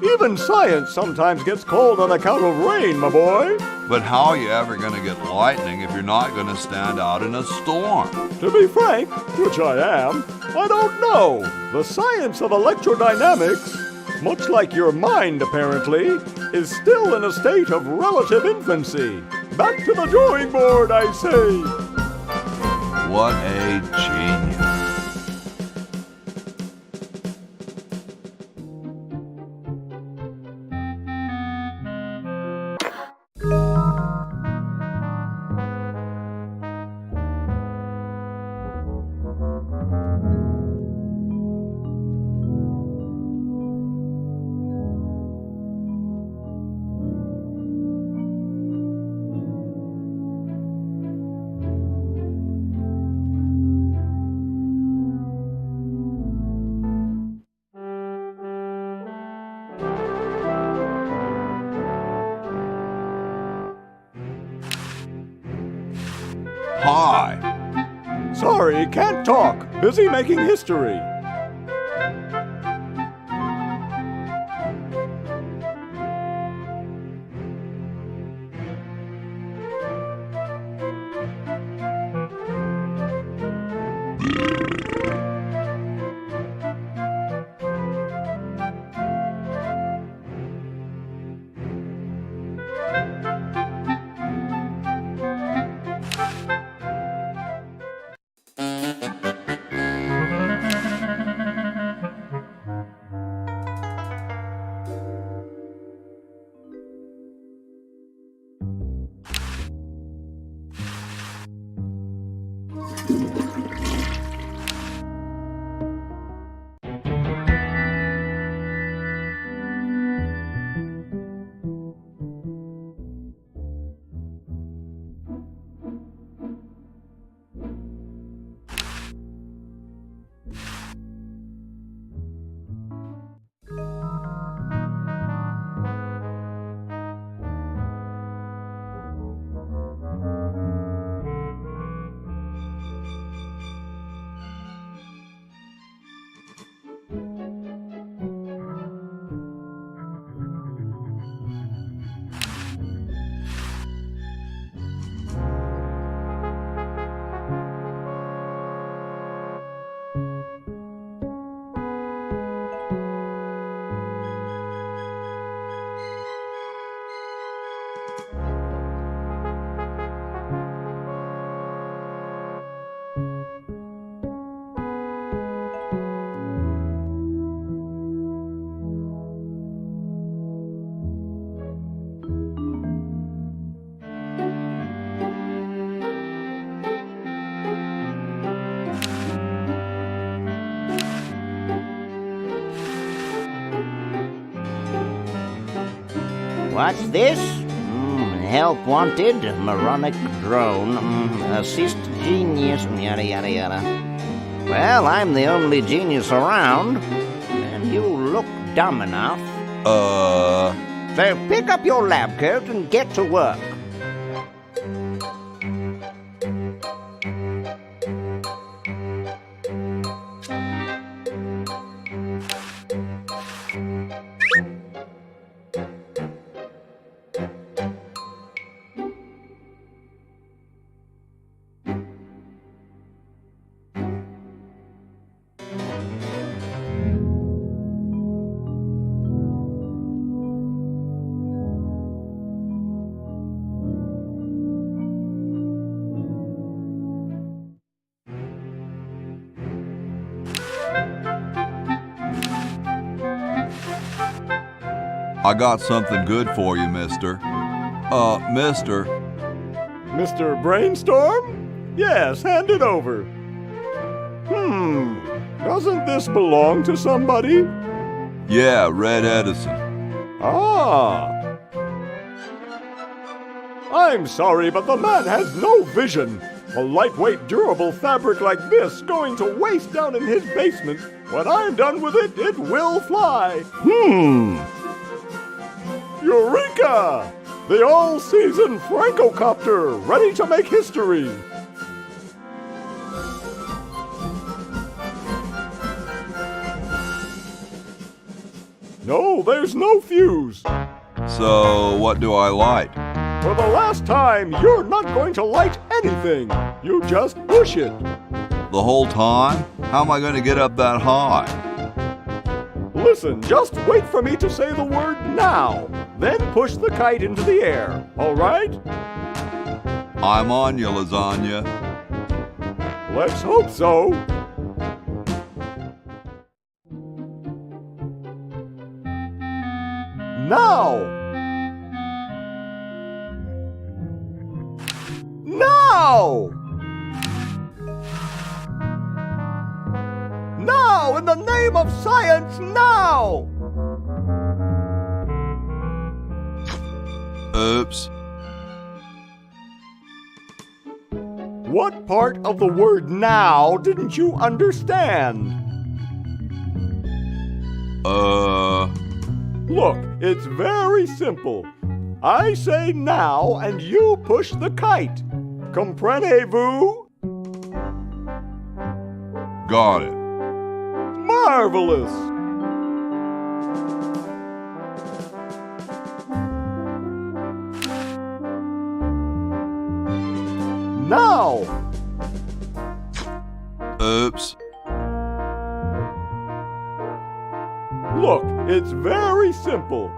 Even science sometimes gets cold on account of rain, my boy. But how are you ever going to get lightning if you're not going to stand out in a storm? To be frank, which I am, I don't know. The science of electrodynamics, much like your mind apparently, is still in a state of relative infancy. Back to the drawing board, I say. What a genius. Hi. Sorry, can't talk. Busy making history. What's this? Help wanted, moronic drone, assist genius, yada yada yada. Well, I'm the only genius around, and you look dumb enough. So pick up your lab coat and get to work. I got something good for you, mister. Mister. Mr. Brainstorm? Yes, hand it over. Doesn't this belong to somebody? Yeah, Red Edison. Ah. I'm sorry, but the man has no vision. A lightweight, durable fabric like this going to waste down in his basement. When I'm done with it, it will fly. Eureka! The all-season Francocopter, ready to make history. No, there's no fuse. So, what do I light? For the last time, you're not going to light anything. You just push it. The whole time? How am I going to get up that high? Listen, just wait for me to say the word now. Then push the kite into the air, all right? I'm on you, lasagna. Let's hope so. Now! Now! Now, in the name of science, now! Oops. What part of the word now didn't you understand? Look, it's very simple. I say now and you push the kite. Comprenez-vous? Got it. Marvelous! Now! Oops. Look, it's very simple.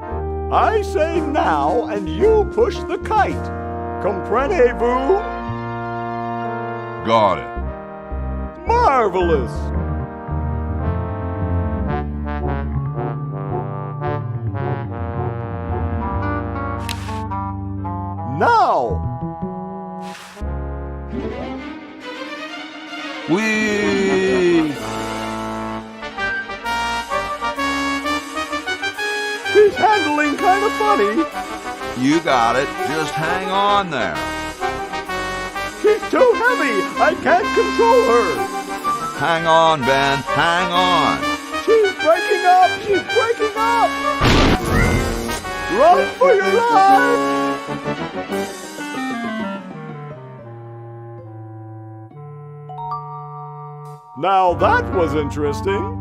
I say now and you push the kite. Comprenez-vous? Got it. Marvelous! Now! Whee! She's handling kind of funny. You got it. Just hang on there. She's too heavy. I can't control her. Hang on, Ben. Hang on. She's breaking up. She's breaking up. Run for your life. Now that was interesting.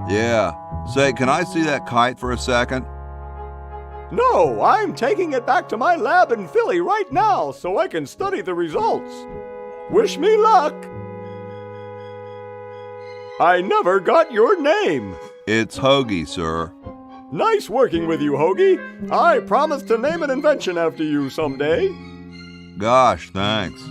Yeah. Say, can I see that kite for a second? No, I'm taking it back to my lab in Philly right now so I can study the results. Wish me luck. I never got your name. It's Hoagie, sir. Nice working with you, Hoagie. I promise to name an invention after you someday. Gosh, thanks.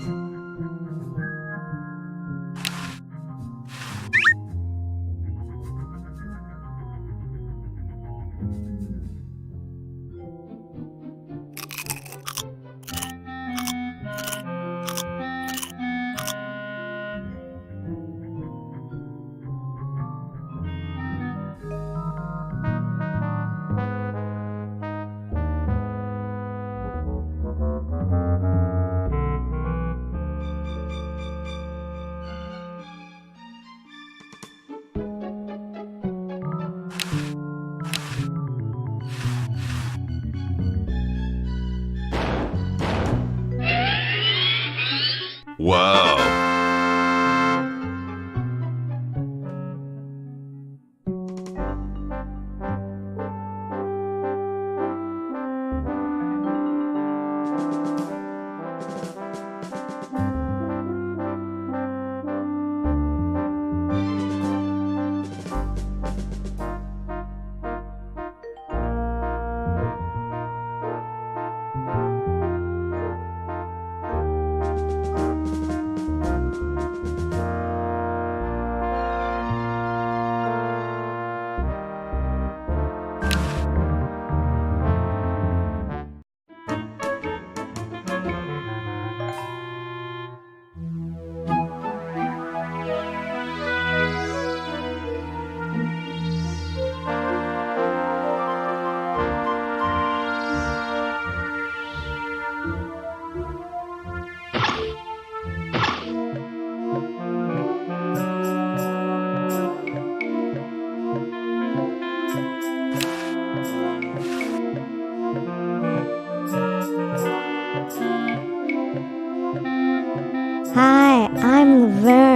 Wow.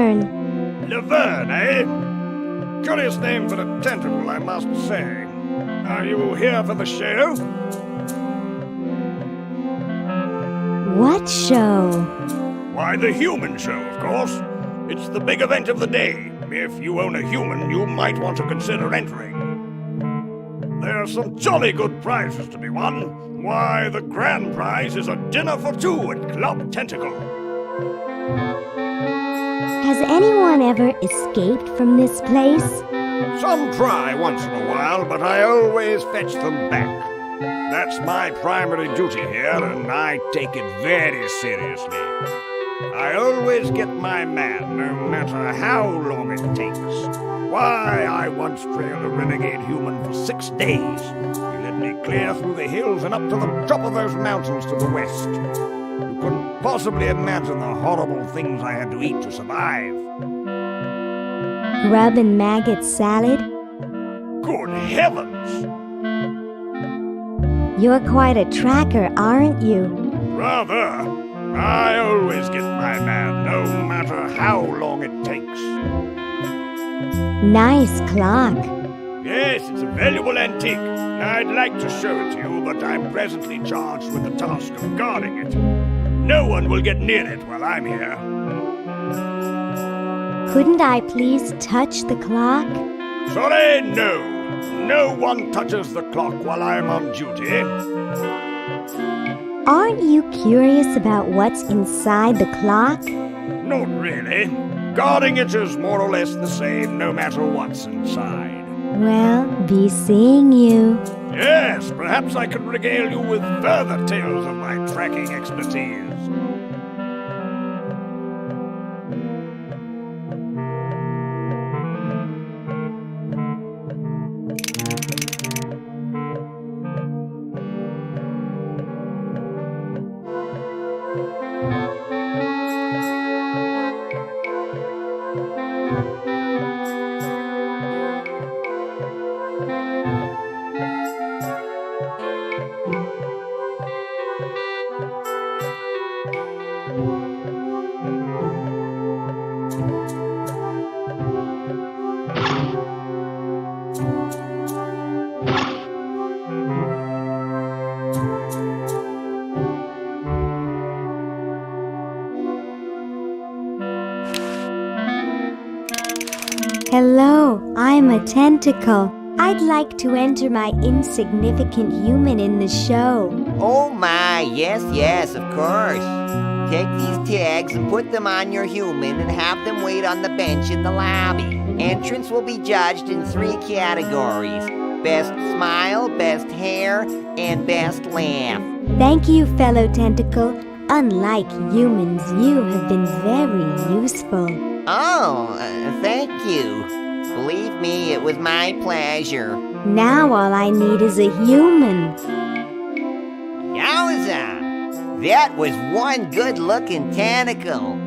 Laverne. Laverne, eh? Curious name for a tentacle, I must say. Are you here for the show? What show? Why, the human show, of course. It's the big event of the day. If you own a human, you might want to consider entering. There are some jolly good prizes to be won. Why, the grand prize is a dinner for two at Club Tentacle. Has anyone ever escaped from this place? Some try once in a while, but I always fetch them back. That's my primary duty here, and I take it very seriously. I always get my man, no matter how long it takes. Why, I once trailed a renegade human for 6 days. He led me clear through the hills and up to the top of those mountains to the west. You couldn't possibly imagine the horrible things I had to eat to survive. Grub and maggot salad? Good heavens! You're quite a tracker, aren't you? Rather. I always get my man, no matter how long it takes. Nice clock. Yes, it's a valuable antique. I'd like to show it to you, but I'm presently charged with the task of guarding it. No one will get near it while I'm here. Couldn't I please touch the clock? Sorry, no. No one touches the clock while I'm on duty. Aren't you curious about what's inside the clock? Not really. Guarding it is more or less the same, no matter what's inside. Well, be seeing you. Yes, perhaps I could regale you with further tales of my tracking expertise. Hello, I'm a tentacle. I'd like to enter my insignificant human in the show. Oh my, yes, of course. Take these tags and put them on your human and have them wait on the bench in the lobby. Entrance will be judged in 3 categories. Best smile, best hair, and best laugh. Thank you, fellow tentacle. Unlike humans, you have been very useful. Oh, thank you. Believe me, it was my pleasure. Now all I need is a human. Yowza! That was one good-looking tentacle.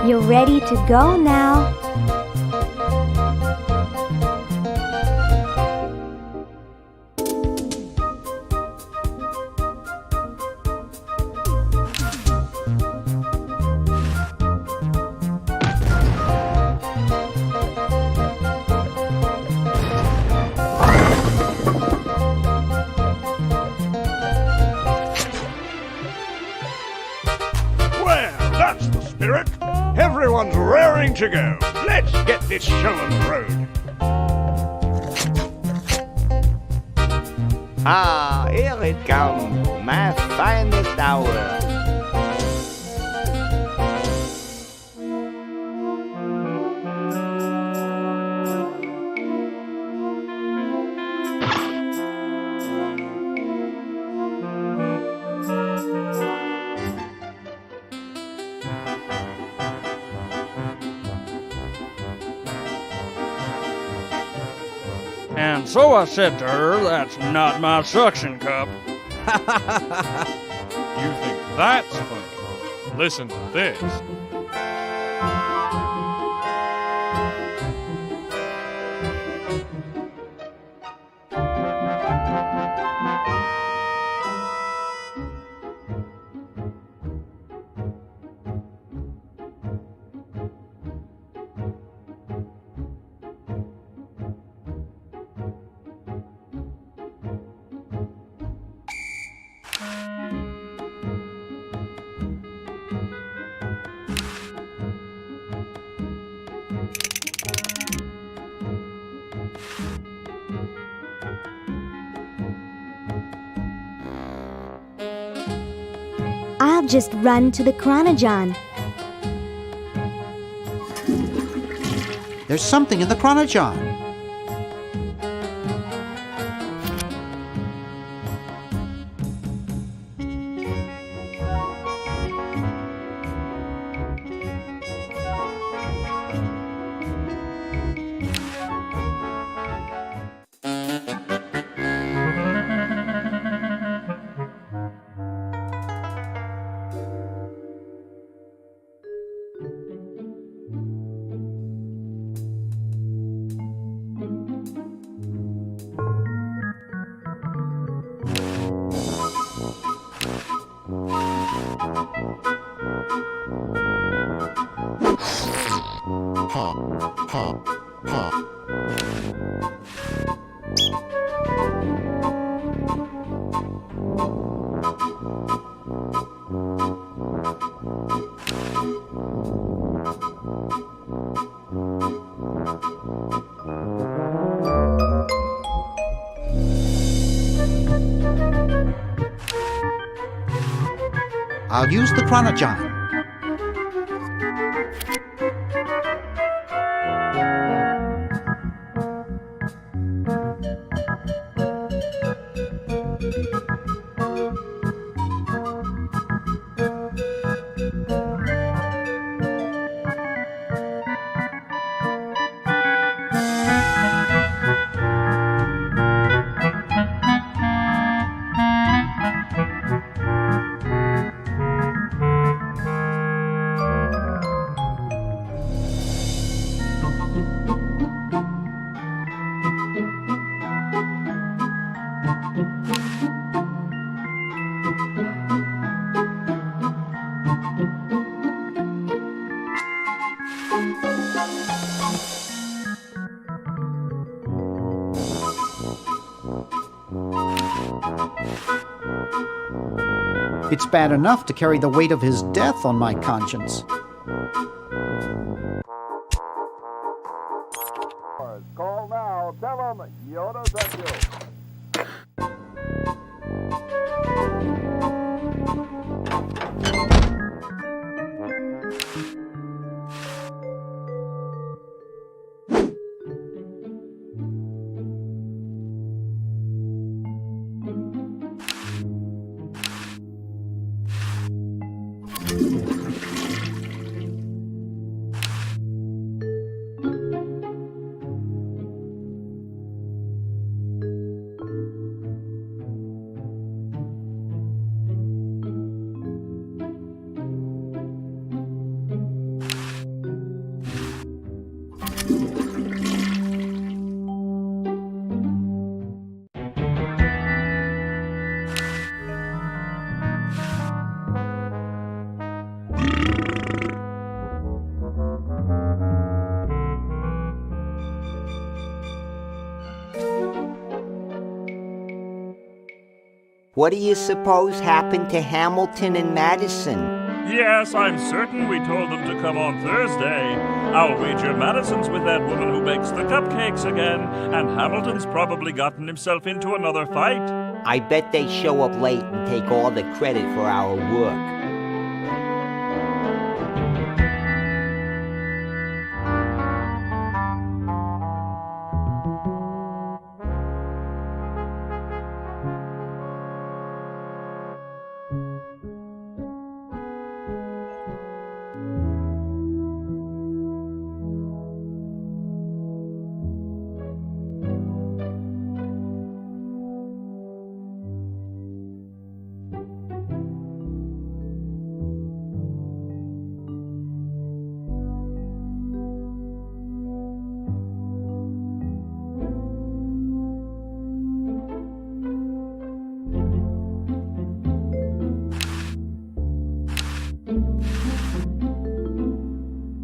You're ready to go now. That's the spirit. Everyone's raring to go. Let's get this show on the road. Ah, here it comes, my finest hour. And so I said to her, that's not my suction cup. You think that's funny? Listen to this. I'll just run to the Chronogon. There's something in the Chronogon. I'll use the Chronogon. It's bad enough to carry the weight of his death on my conscience. Call now. Tell them Yoda sent you. What do you suppose happened to Hamilton and Madison? Yes, I'm certain we told them to come on Thursday. I'll wager Madison's with that woman who bakes the cupcakes again, and Hamilton's probably gotten himself into another fight. I bet they show up late and take all the credit for our work.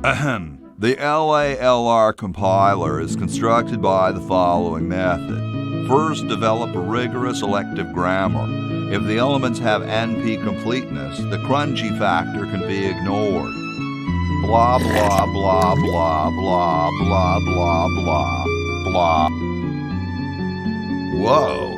Ahem. The LALR compiler is constructed by the following method. First, develop a rigorous elective grammar. If the elements have NP completeness, the crunchy factor can be ignored. Blah, blah, blah, blah, blah, blah, blah, blah, blah. Whoa.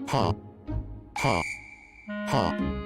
Huh. Huh. Huh.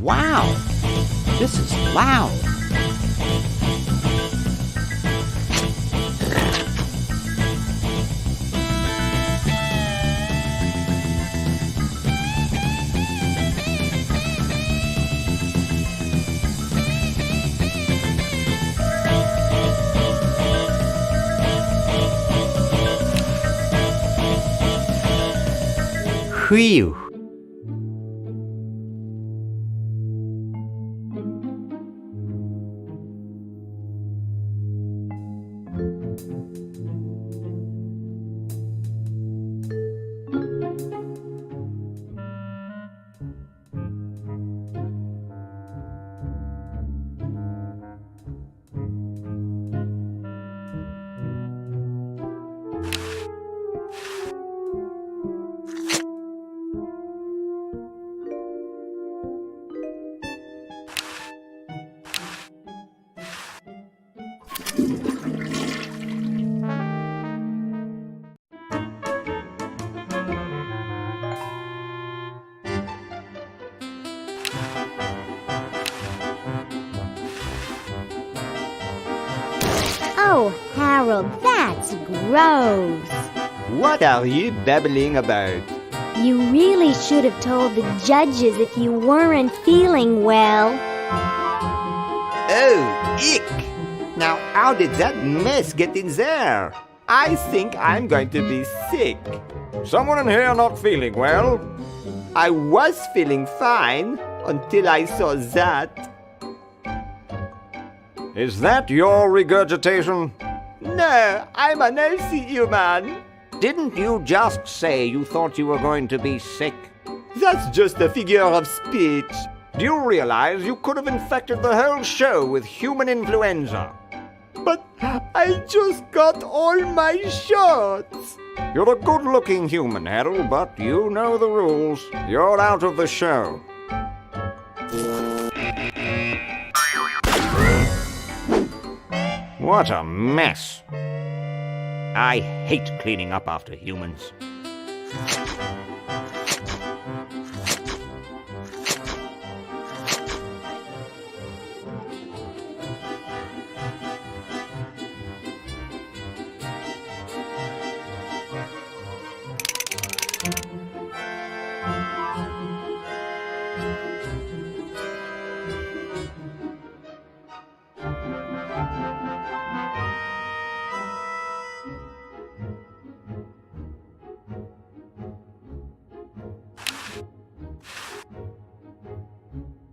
Wow, this is loud. Whew. Oh, Harold, that's gross. What are you babbling about? You really should have told the judges if you weren't feeling well. Oh, ick! Now, how did that mess get in there? I think I'm going to be sick. Someone in here not feeling well? I was feeling fine until I saw that. Is that your regurgitation? No, I'm an healthy human. Didn't you just say you thought you were going to be sick? That's just a figure of speech. Do you realize you could have infected the whole show with human influenza? But I just got all my shots. You're a good-looking human, Harold, but you know the rules. You're out of the show. What a mess. I hate cleaning up after humans.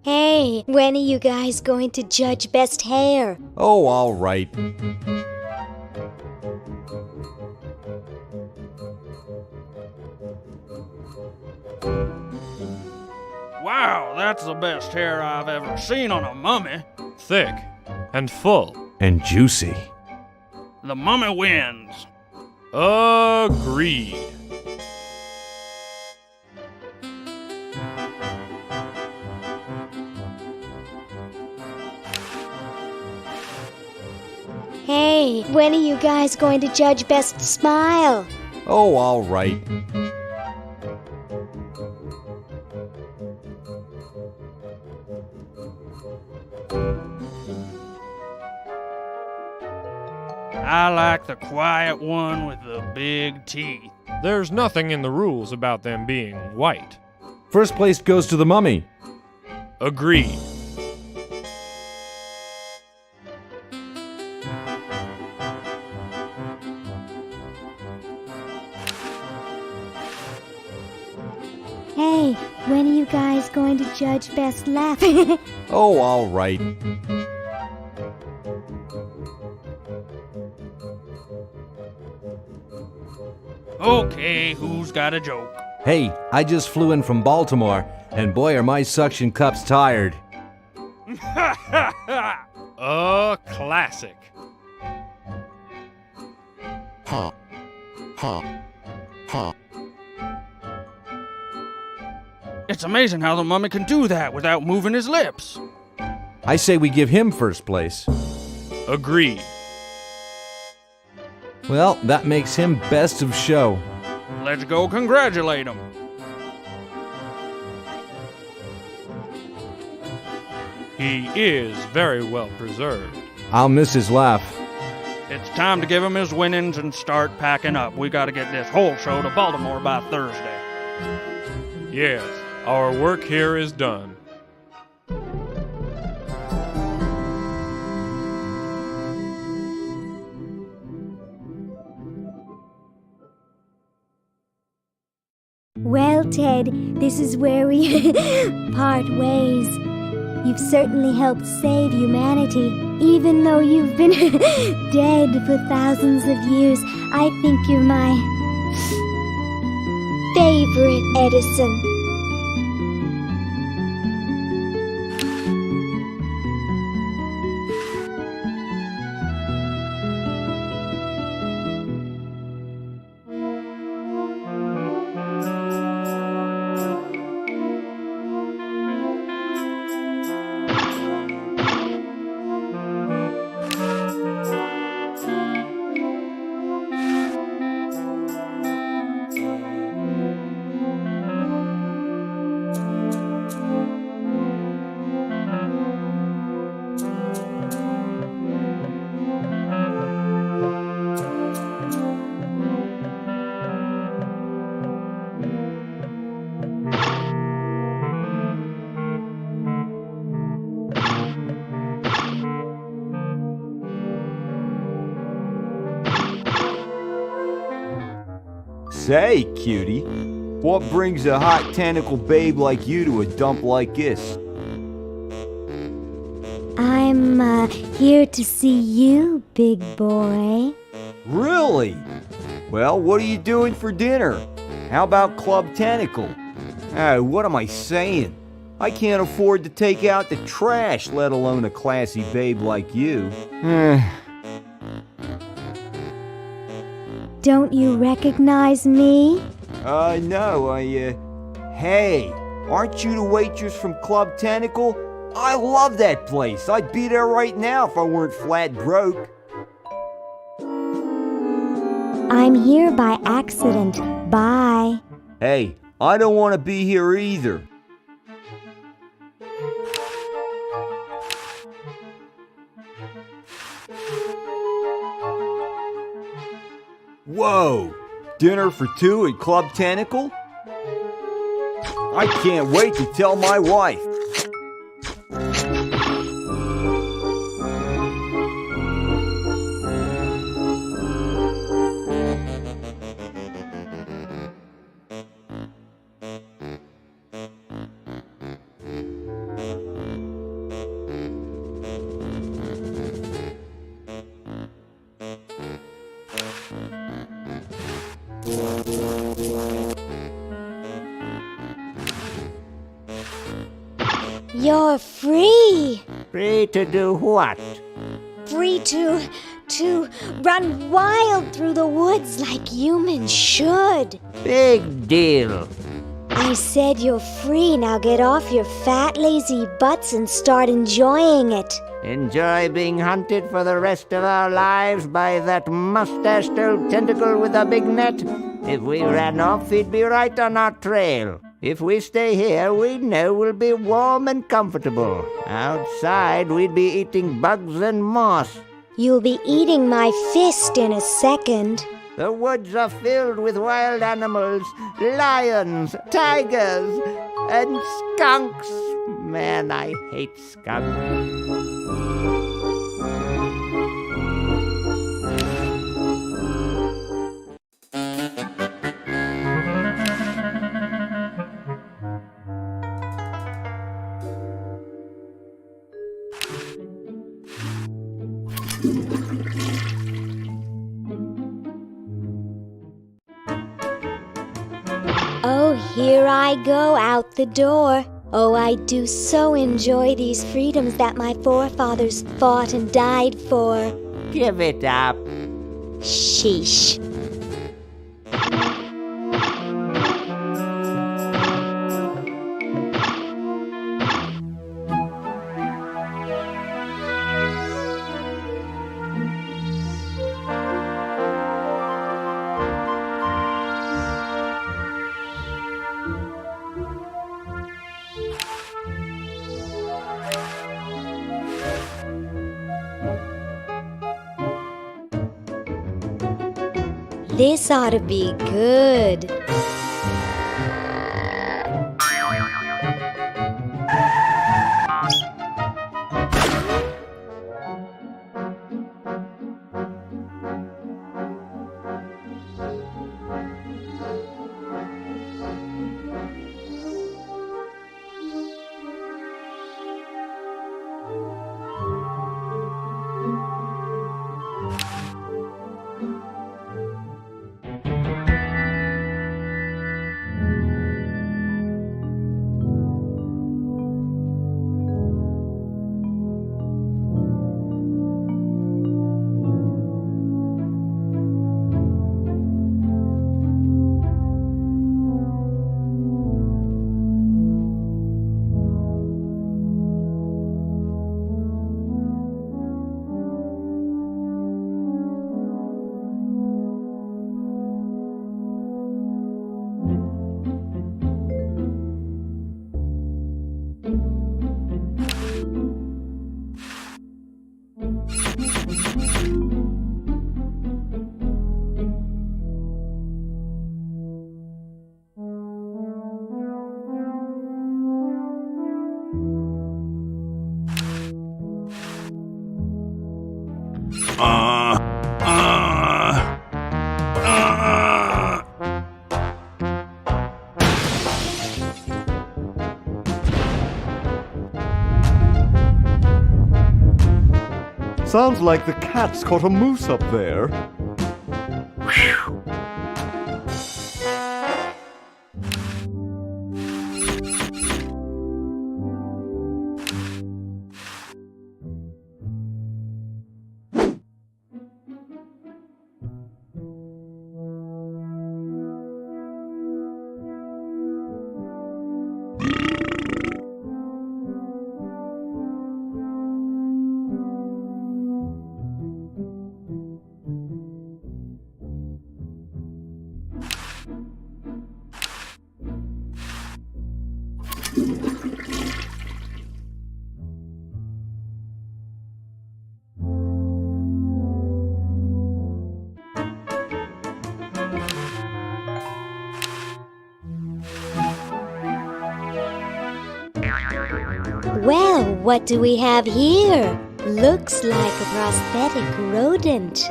Hey, when are you guys going to judge best hair? Oh, all right. Wow, that's the best hair I've ever seen on a mummy. Thick and full. And juicy. The mummy wins. Agreed. Hey, when are you guys going to judge best smile? Oh, all right. I like the quiet one with the big teeth. There's nothing in the rules about them being white. First place goes to the mummy. Agreed. Hey, when are you guys going to judge best laugh? Oh, all right. Okay, who's got a joke? Hey, I just flew in from Baltimore, and boy are my suction cups tired. A classic. Ha. Ha. Ha. It's amazing how the mummy can do that without moving his lips. I say we give him first place. Agreed. Well, that makes him best of show. Let's go congratulate him. He is very well preserved. I'll miss his laugh. It's time to give him his winnings and start packing up. We gotta get this whole show to Baltimore by Thursday. Yes, our work here is done. Well, Ted, this is where we part ways. You've certainly helped save humanity. Even though you've been dead for thousands of years, I think you're my favorite Edison. Say, cutie, what brings a hot tentacle babe like you to a dump like this? I'm here to see you, big boy. Really? Well, what are you doing for dinner? How about Club Tentacle? What am I saying? I can't afford to take out the trash, let alone a classy babe like you. Don't you recognize me? No, Hey, aren't you the waitress from Club Tentacle? I love that place. I'd be there right now if I weren't flat broke. I'm here by accident. Bye. Hey, I don't want to be here either. Whoa! Dinner for two at Club Tentacle? I can't wait to tell my wife. You're free. Free to do what? Free to run wild through the woods like humans should. Big deal. I said you're free. Now get off your fat, lazy butts and start enjoying it. Enjoy being hunted for the rest of our lives by that mustached old tentacle with a big net? If we ran off, he'd be right on our trail. If we stay here, we know we'll be warm and comfortable. Outside, we'd be eating bugs and moss. You'll be eating my fist in a second. The woods are filled with wild animals, lions, tigers, and skunks. Man, I hate skunks. Oh, here I go out the door. Oh, I do so enjoy these freedoms that my forefathers fought and died for. Give it up. Sheesh. This ought to be good. Sounds like the cat's caught a moose up there. Well, what do we have here? Looks like a prosthetic rodent.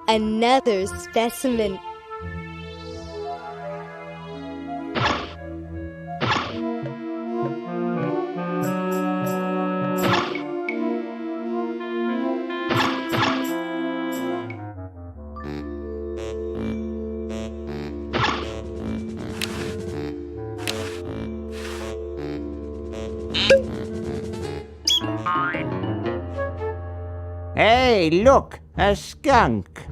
Another specimen. Hey, look, a skunk.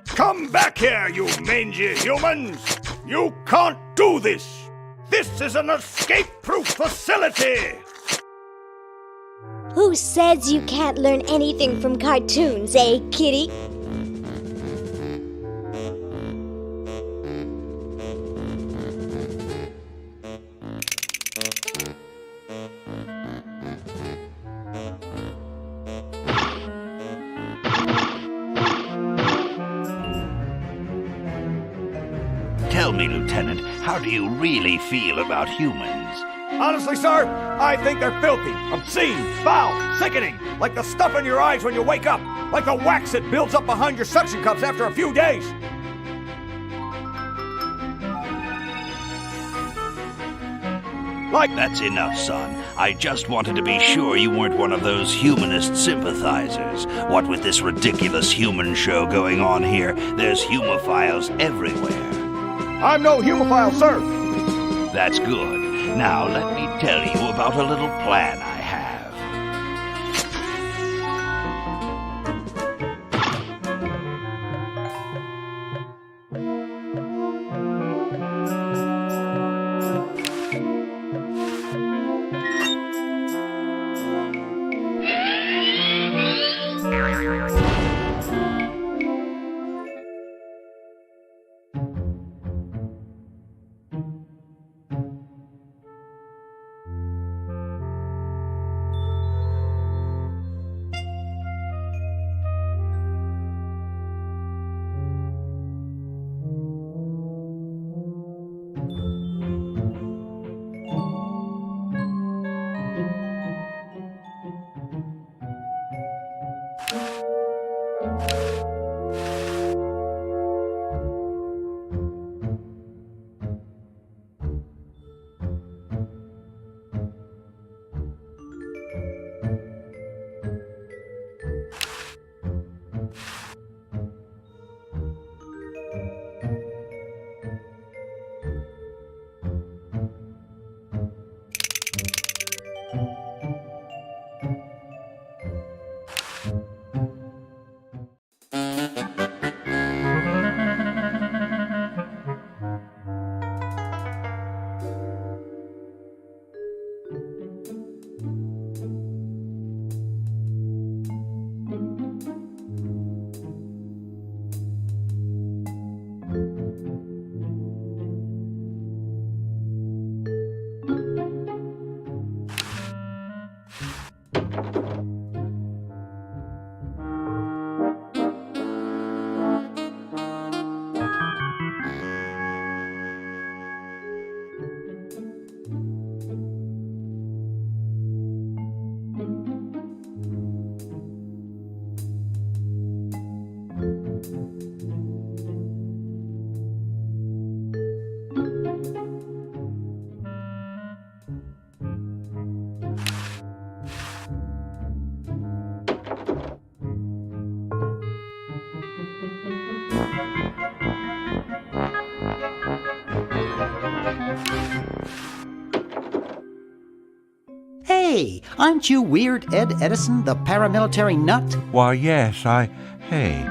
Come back here, you mangy humans! You can't do this! This is an escape-proof facility! Who says you can't learn anything from cartoons, eh, kitty? Tell me, Lieutenant, how do you really feel about humans? Honestly, sir, I think they're filthy, obscene, foul, sickening, like the stuff in your eyes when you wake up, like the wax that builds up behind your suction cups after a few days. That's enough, son. I just wanted to be sure you weren't one of those humanist sympathizers. What with this ridiculous human show going on here, there's humophiles everywhere. I'm no humophile, sir. That's good. Now let me tell you about a little plan I have. Hey, aren't you Weird Ed Edison, the paramilitary nut? Why, yes, Hey,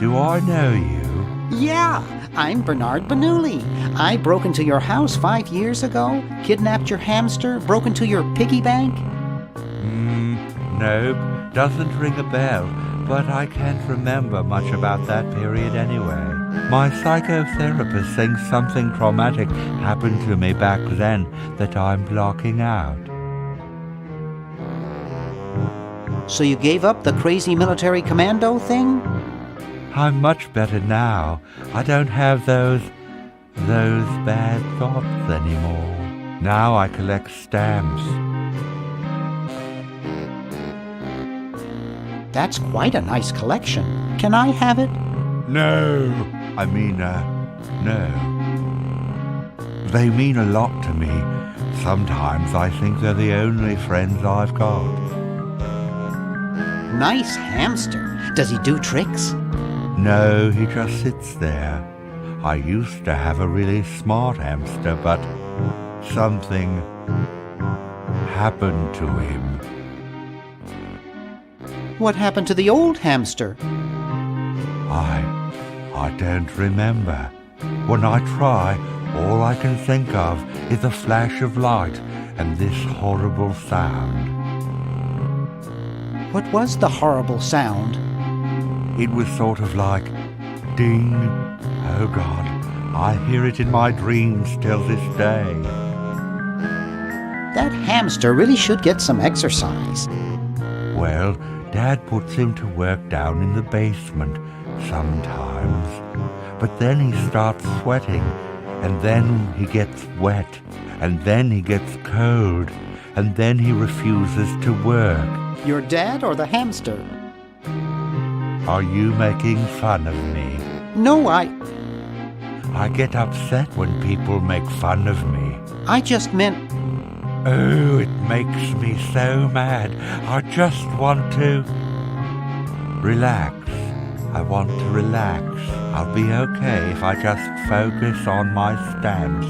do I know you? Yeah, I'm Bernard Bernoulli. I broke into your house 5 years ago, kidnapped your hamster, broke into your piggy bank. Nope, doesn't ring a bell, but I can't remember much about that period anyway. My psychotherapist thinks something traumatic happened to me back then that I'm blocking out. So you gave up the crazy military commando thing? I'm much better now. I don't have those bad thoughts anymore. Now I collect stamps. That's quite a nice collection. Can I have it? No. No. They mean a lot to me. Sometimes I think they're the only friends I've got. Nice hamster. Does he do tricks? No, he just sits there. I used to have a really smart hamster, but something happened to him. What happened to the old hamster? I don't remember. When I try, all I can think of is a flash of light and this horrible sound. What was the horrible sound? It was sort of like ding. Oh God, I hear it in my dreams till this day. That hamster really should get some exercise. Well, Dad puts him to work down in the basement sometimes. But then he starts sweating, and then he gets wet, and then he gets cold, and then he refuses to work. Your dad or the hamster? Are you making fun of me? No, I get upset when people make fun of me. I just meant... Oh, it makes me so mad. I just want to... relax. I want to relax. I'll be okay if I just focus on my stamps.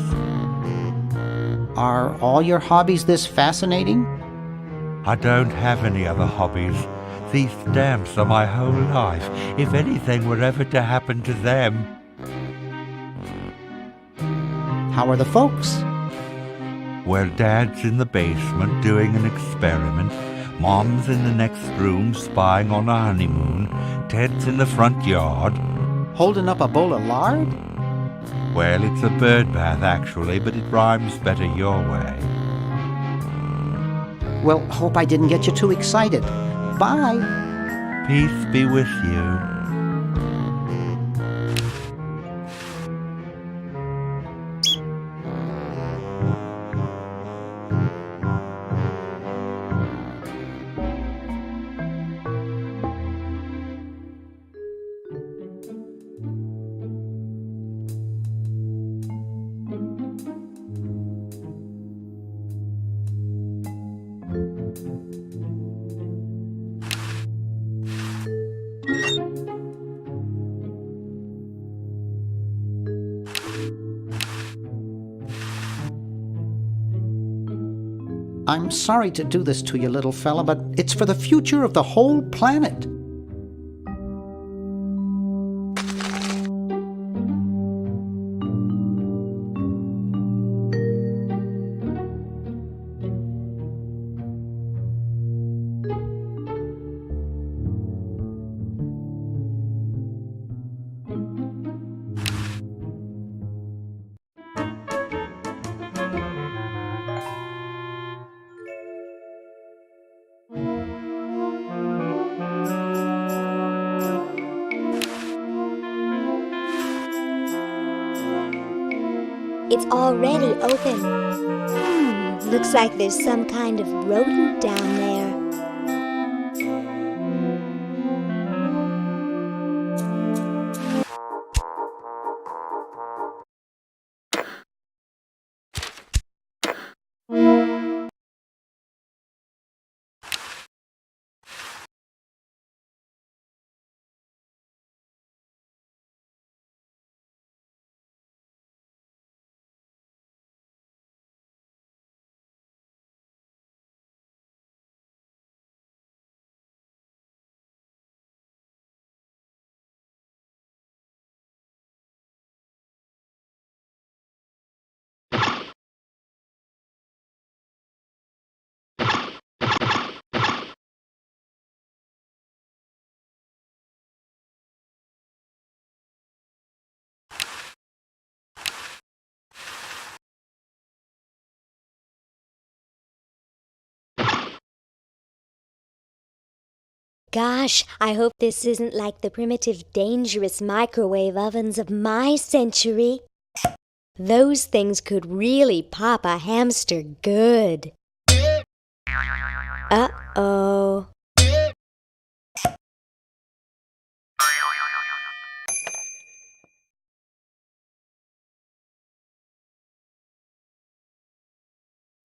Are all your hobbies this fascinating? I don't have any other hobbies. These stamps are my whole life. If anything were ever to happen to them... How are the folks? Well, Dad's in the basement doing an experiment. Mom's in the next room spying on a honeymoon. Ted's in the front yard. Holding up a bowl of lard? Well, it's a bird bath, actually, but it rhymes better your way. Well, hope I didn't get you too excited. Bye. Peace be with you. I'm sorry to do this to you, little fella, but it's for the future of the whole planet. It's already open. Looks like there's some kind of rodent down there. gosh, I hope this isn't like the primitive, dangerous microwave ovens of my century. Those things could really pop a hamster good. Uh-oh.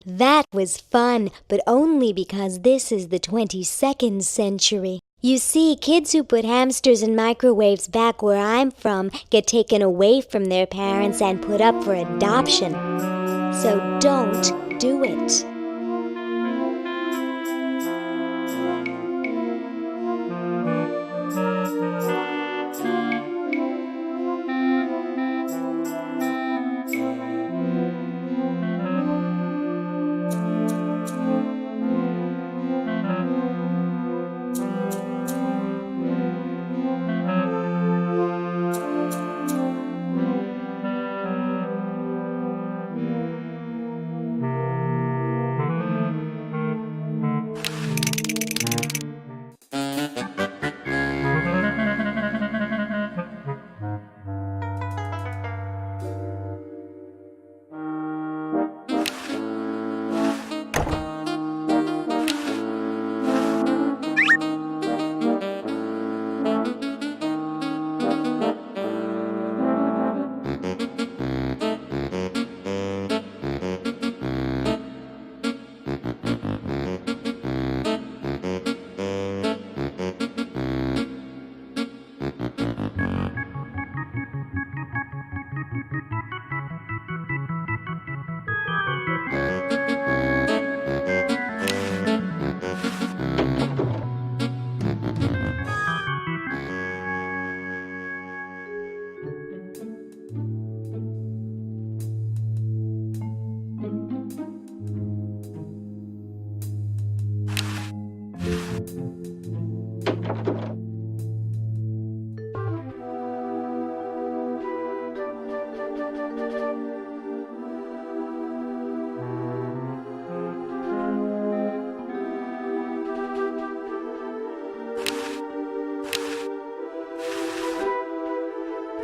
That was fun, but only because this is the 22nd century. You see, kids who put hamsters in microwaves back where I'm from get taken away from their parents and put up for adoption. So don't do it.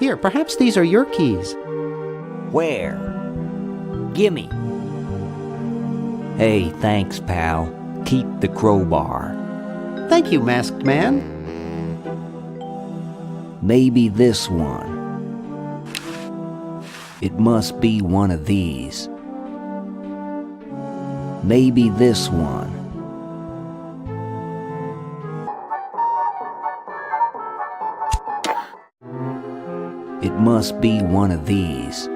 Here, perhaps these are your keys. Where? Gimme. Hey, thanks, pal. Keep the crowbar. Thank you, Masked Man. Maybe this one. It must be one of these. Maybe this one. It must be one of these.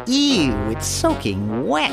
Ew, it's soaking wet.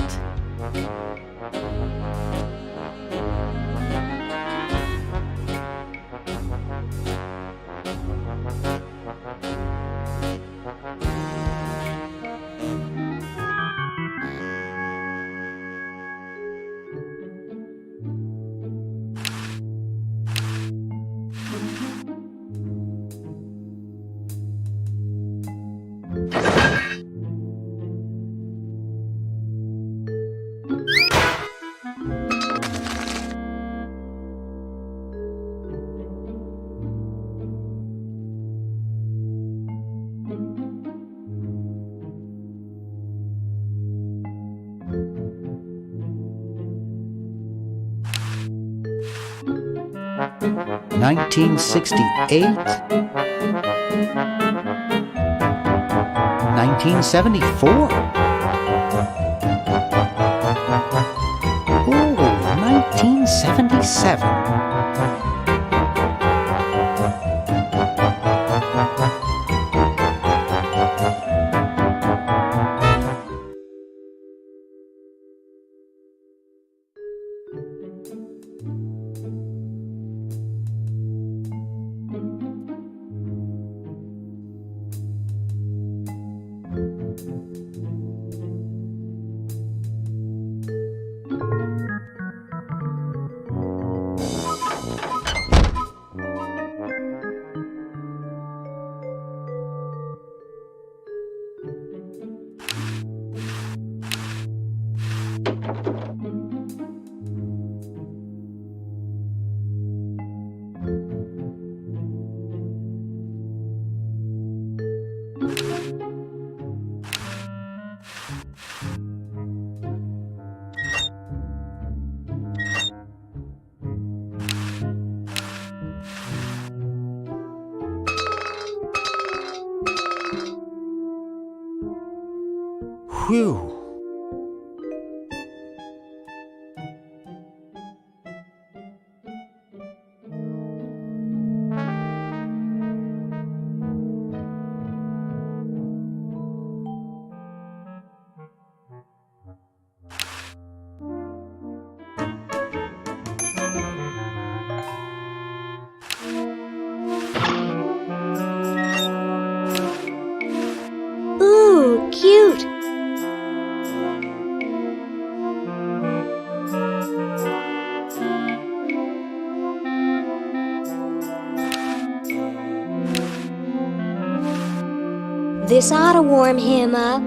1968? 1974? Oh, 1977. Whew. Ooh, cute. This ought to warm him up.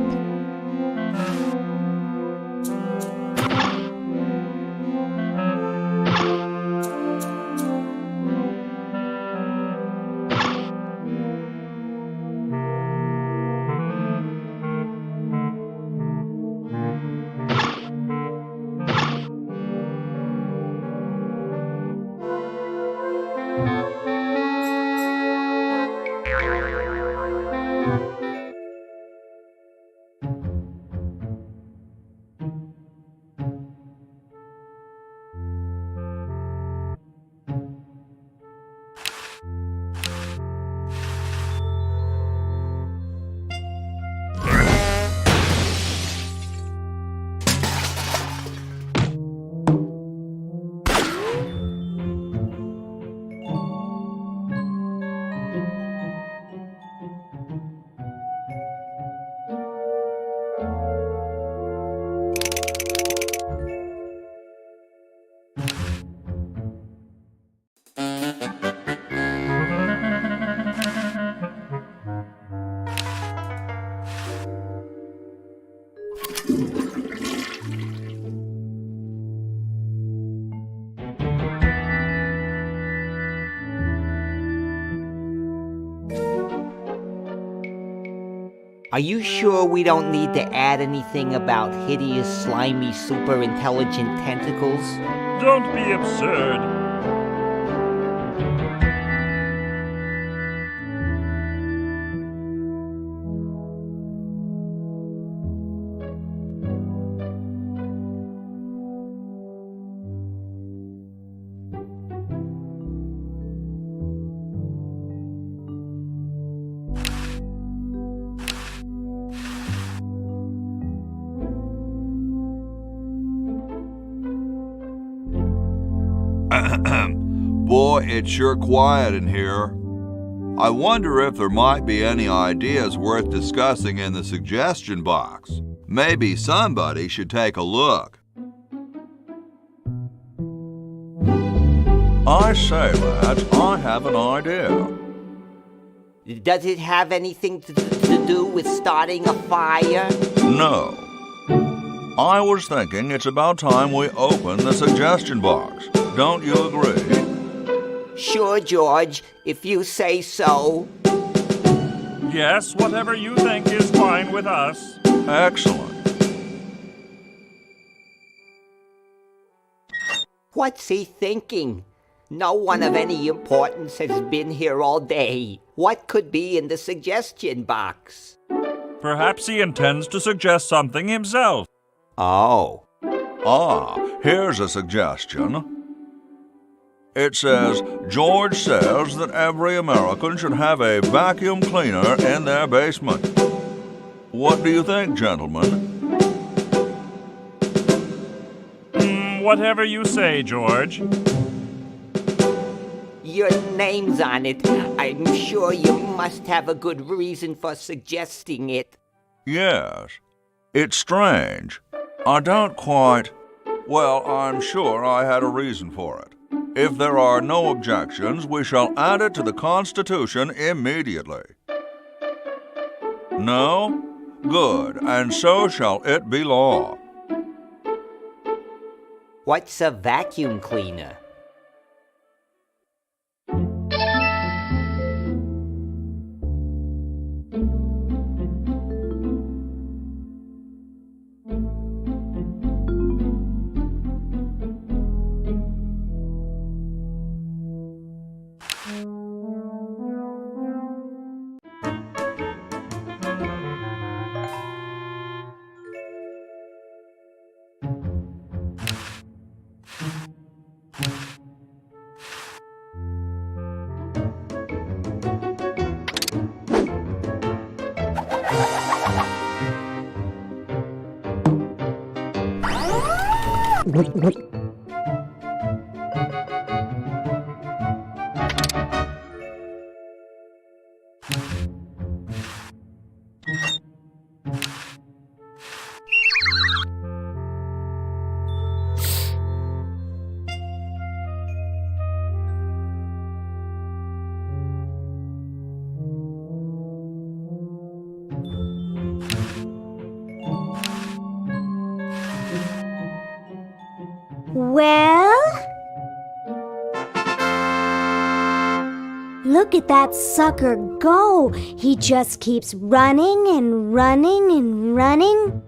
Are you sure we don't need to add anything about hideous, slimy, super intelligent tentacles? Don't be absurd. Boy, it's sure quiet in here. I wonder if there might be any ideas worth discussing in the suggestion box. Maybe somebody should take a look. I say, lads, I have an idea. Does it have anything to do with starting a fire? No. I was thinking it's about time we open the suggestion box. Don't you agree? Sure, George, if you say so. Yes, whatever you think is fine with us. Excellent. What's he thinking? No one of any importance has been here all day. What could be in the suggestion box? Perhaps he intends to suggest something himself. Oh. Here's a suggestion. It says, George says that every American should have a vacuum cleaner in their basement. What do you think, gentlemen? Whatever you say, George. Your name's on it. I'm sure you must have a good reason for suggesting it. Yes. It's strange. I don't quite... Well, I'm sure I had a reason for it. If there are no objections, we shall add it to the Constitution immediately. No? Good, and so shall it be law. What's a vacuum cleaner? Well? Look at that sucker go! He just keeps running and running and running.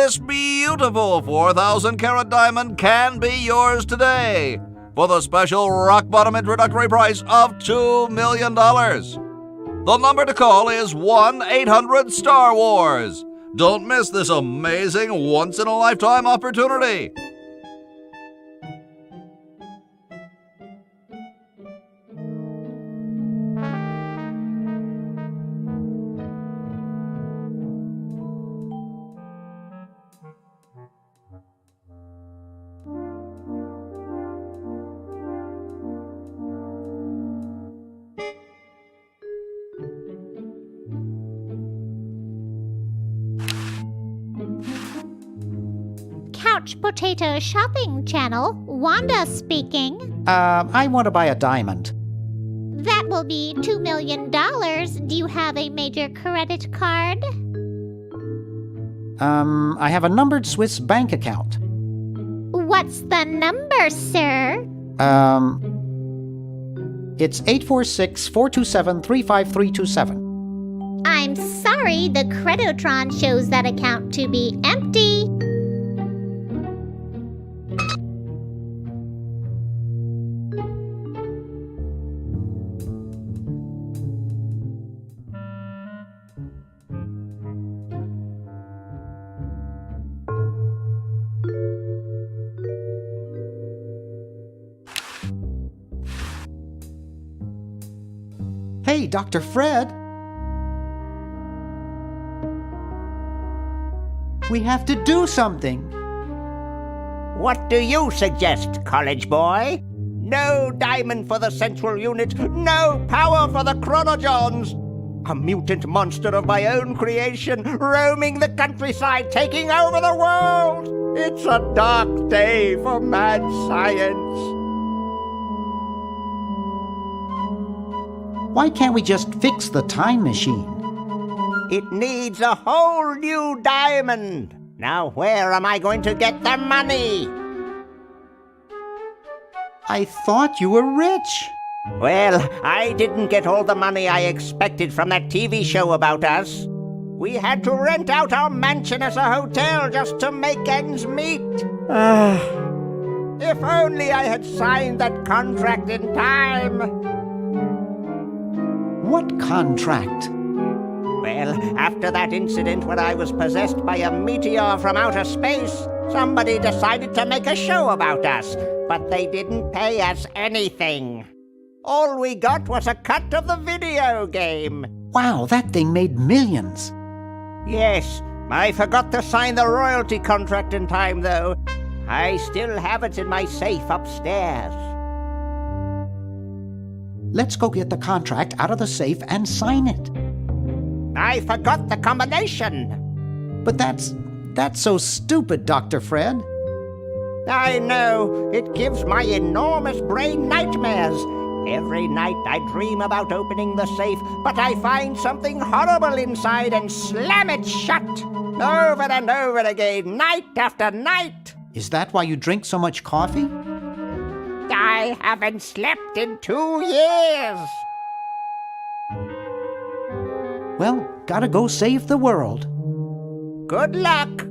this beautiful 4,000 carat diamond can be yours today for the special rock bottom introductory price of $2 million. The number to call is 1-800-STAR-WARS. Don't miss this amazing once-in-a-lifetime opportunity. Couch Potato Shopping Channel, Wanda speaking. I want to buy a diamond. That will be $2 million. Do you have a major credit card? I have a numbered Swiss bank account. What's the number, sir? It's 846-427-35327. I'm sorry, the Credotron shows that account to be empty. Hey, Dr. Fred. We have to do something. What do you suggest, college boy? No diamond for the central unit, no power for the chronojons. A mutant monster of my own creation, roaming the countryside, taking over the world. It's a dark day for mad science. Why can't we just fix the time machine? It needs a whole new diamond. Now where am I going to get the money? I thought you were rich. Well, I didn't get all the money I expected from that TV show about us. We had to rent out our mansion as a hotel just to make ends meet. If only I had signed that contract in time. What contract? Well, after that incident when I was possessed by a meteor from outer space, somebody decided to make a show about us, but they didn't pay us anything. All we got was a cut of the video game. Wow, that thing made millions. Yes, I forgot to sign the royalty contract in time, though. I still have it in my safe upstairs. Let's go get the contract out of the safe and sign it. I forgot the combination. But that's so stupid, Dr. Fred. I know. It gives my enormous brain nightmares. Every night I dream about opening the safe, but I find something horrible inside and slam it shut. Over and over again, night after night. Is that why you drink so much coffee? I haven't slept in 2 years. Well, gotta go save the world. Good luck.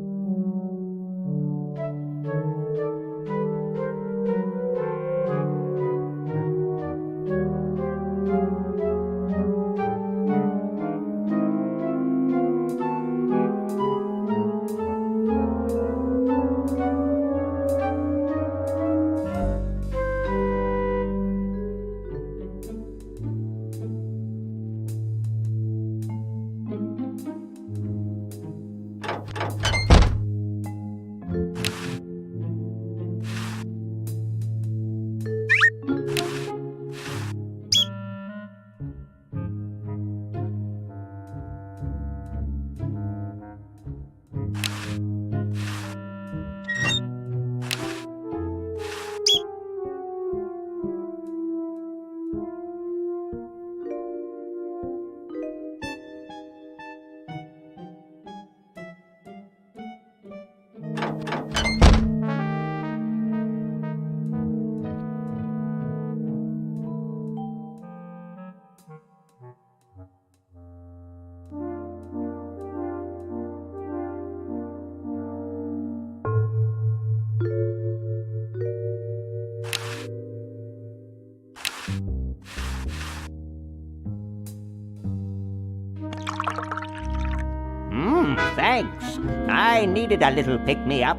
Thanks. I needed a little pick-me-up.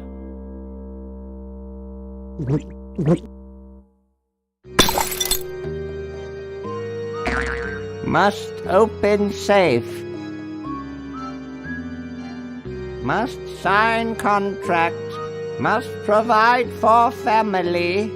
Must open safe. Must sign contract. Must provide for family.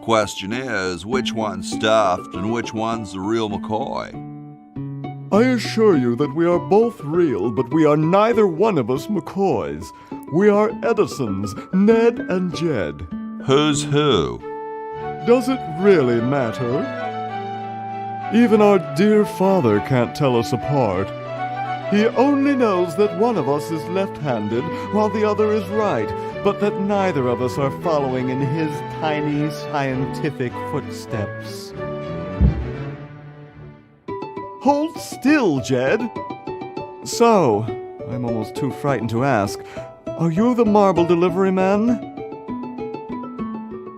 Question is, which one's stuffed and which one's the real McCoy? I assure you that we are both real, but we are neither one of us McCoys. We are Edisons, Ned and Jed. Who's who? Does it really matter? Even our dear father can't tell us apart. He only knows that one of us is left-handed while the other is right, but that neither of us are following in his tiny scientific footsteps. Hold still, Jed! So, I'm almost too frightened to ask, are you the marble delivery man?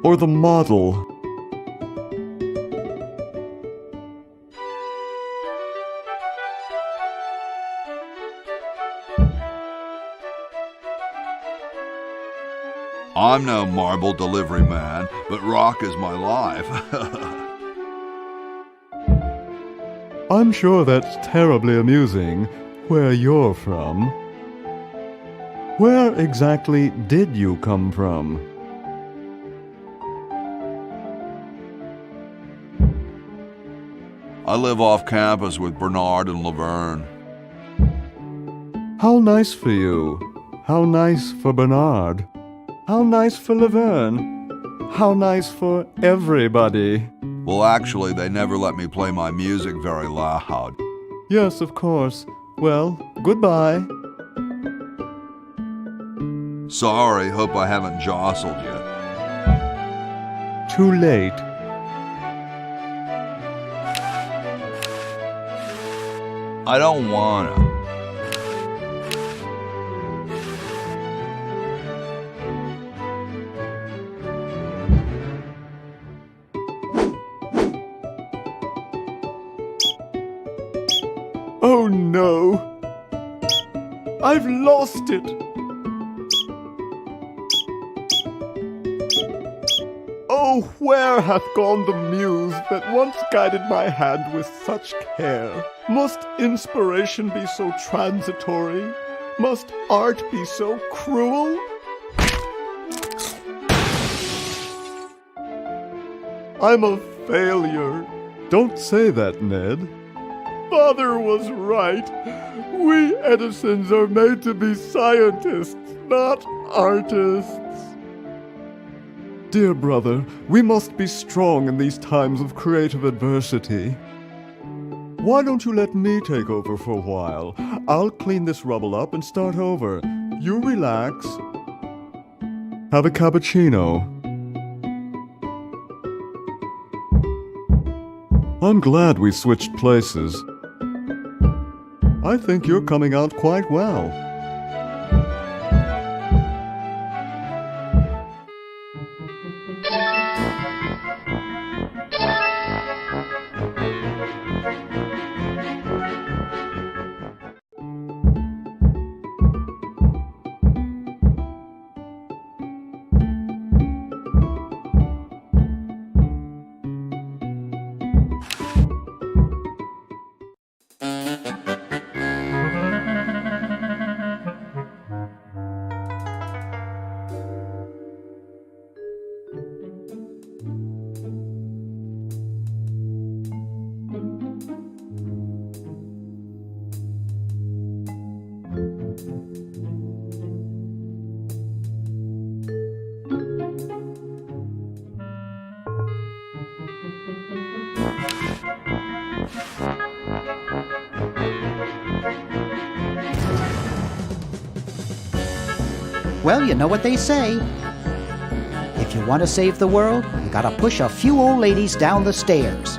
Or the model? I'm no marble delivery man, but rock is my life. I'm sure that's terribly amusing, where you're from. Where exactly did you come from? I live off campus with Bernard and Laverne. How nice for you. How nice for Bernard. How nice for Laverne. How nice for everybody. Well, actually, they never let me play my music very loud. Yes, of course. Well, goodbye. Sorry, hope I haven't jostled you. Too late. I don't wanna. Oh no! I've lost it! Oh, where hath gone the muse that once guided my hand with such care? Must inspiration be so transitory? Must art be so cruel? I'm a failure. Don't say that, Ned. Father was right. We Edisons are made to be scientists, not artists. Dear brother, we must be strong in these times of creative adversity. Why don't you let me take over for a while? I'll clean this rubble up and start over. You relax. Have a cappuccino. I'm glad we switched places. I think you're coming out quite well. Well, you know what they say. If you want to save the world, you gotta push a few old ladies down the stairs.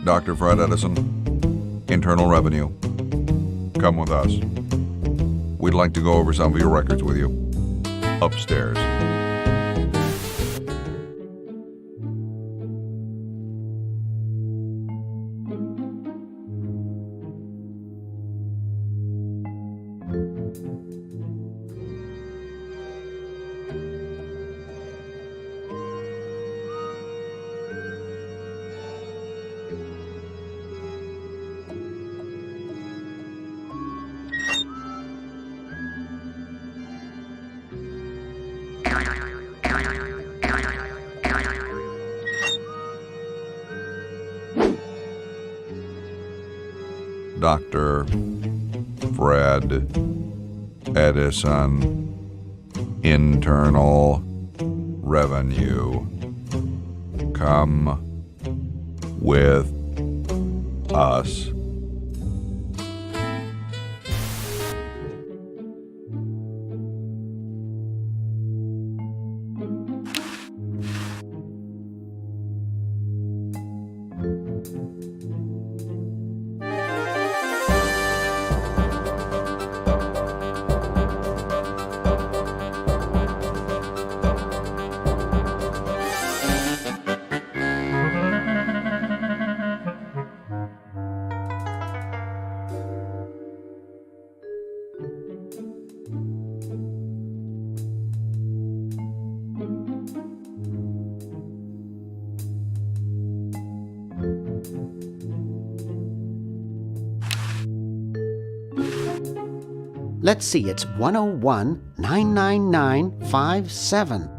Dr. Fred Edison, Internal Revenue. Come with us. We'd like to go over some of your records with you. Upstairs. Dr. Fred Edison, Internal Revenue. Come with us. Let's see, it's 101-999-57.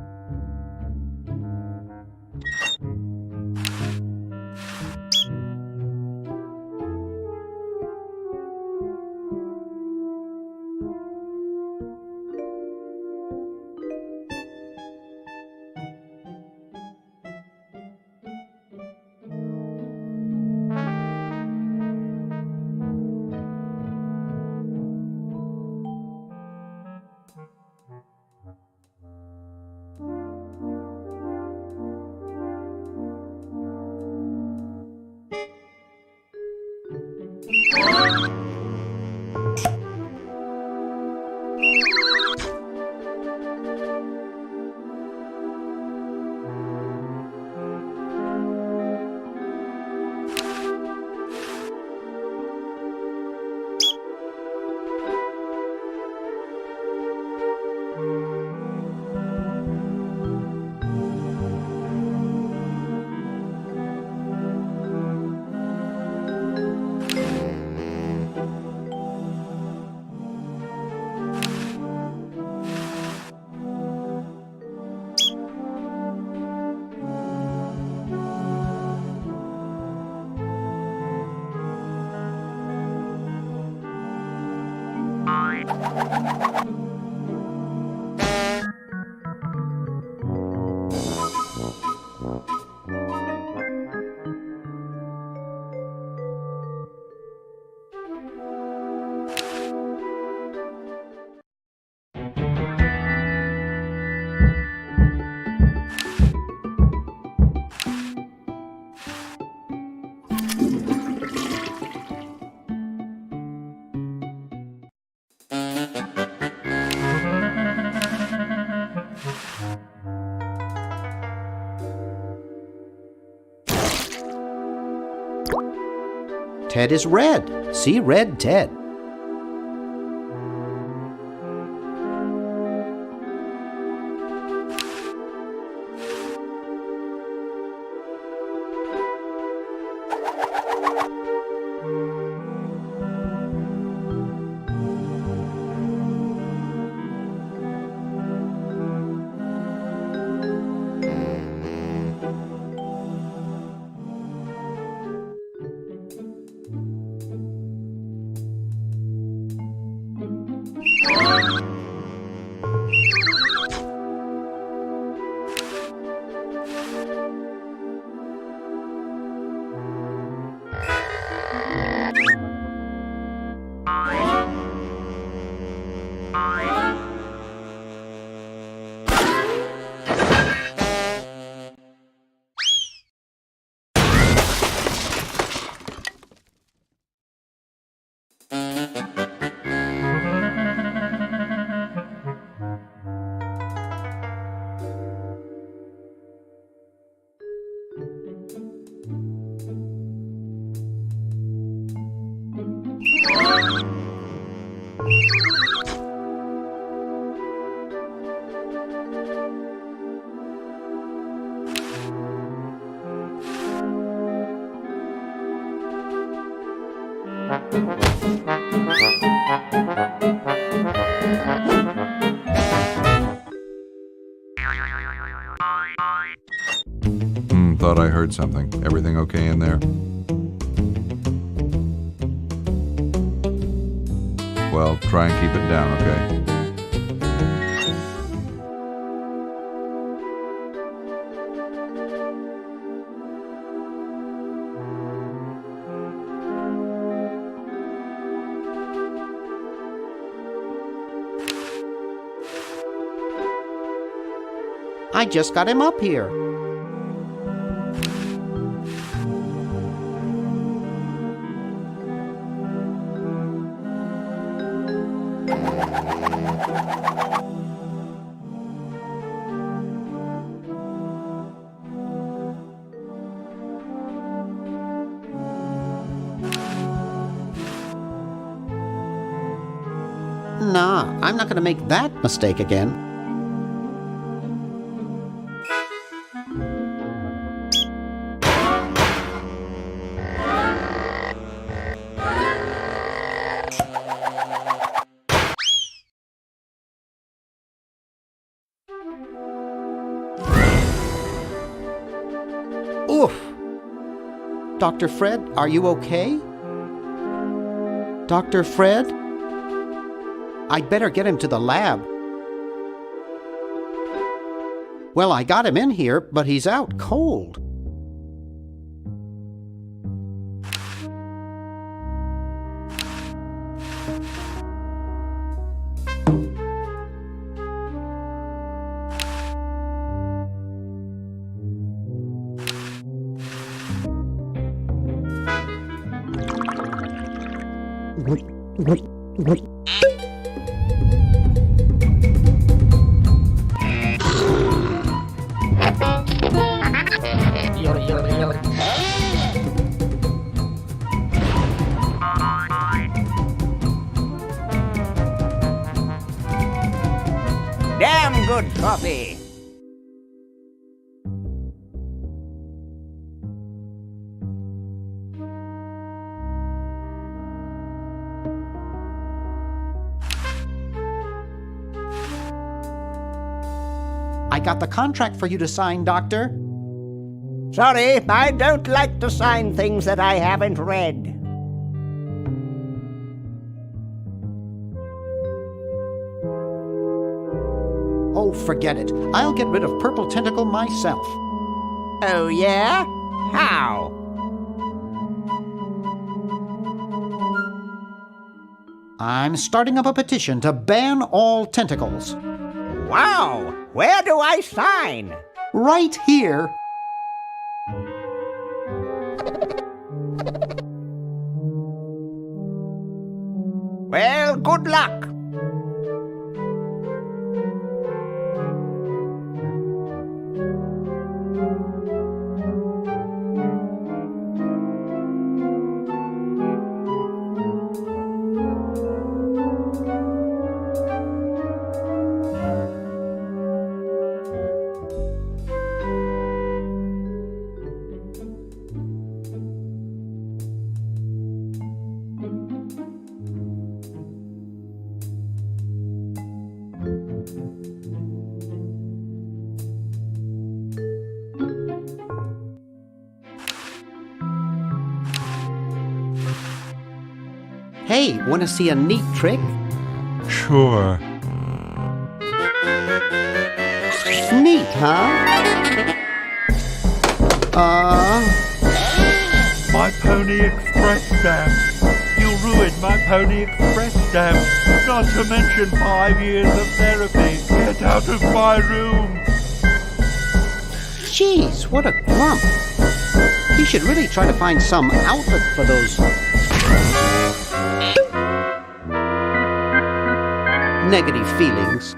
Ted is red. See red Ted. Thought I heard something. Everything okay in there? Well, try and keep it down, okay? I just got him up here. Nah, I'm not gonna make that mistake again. Oof! Dr. Fred, are you okay? Dr. Fred? I'd better get him to the lab. Well, I got him in here, but he's out cold. Damn good coffee. I got the contract for you to sign, Doctor. Sorry, I don't like to sign things that I haven't read. Oh, forget it. I'll get rid of Purple Tentacle myself. Oh, yeah? How? I'm starting up a petition to ban all tentacles. Wow! Where do I sign? Right here. Well, good luck. Hey, wanna see a neat trick? Sure. Neat, huh? My Pony Express stamp. You ruined my Pony Express stamp. Not to mention 5 years of therapy. Get out of my room. Jeez, what a grump. He should really try to find some outlet for those negative feelings.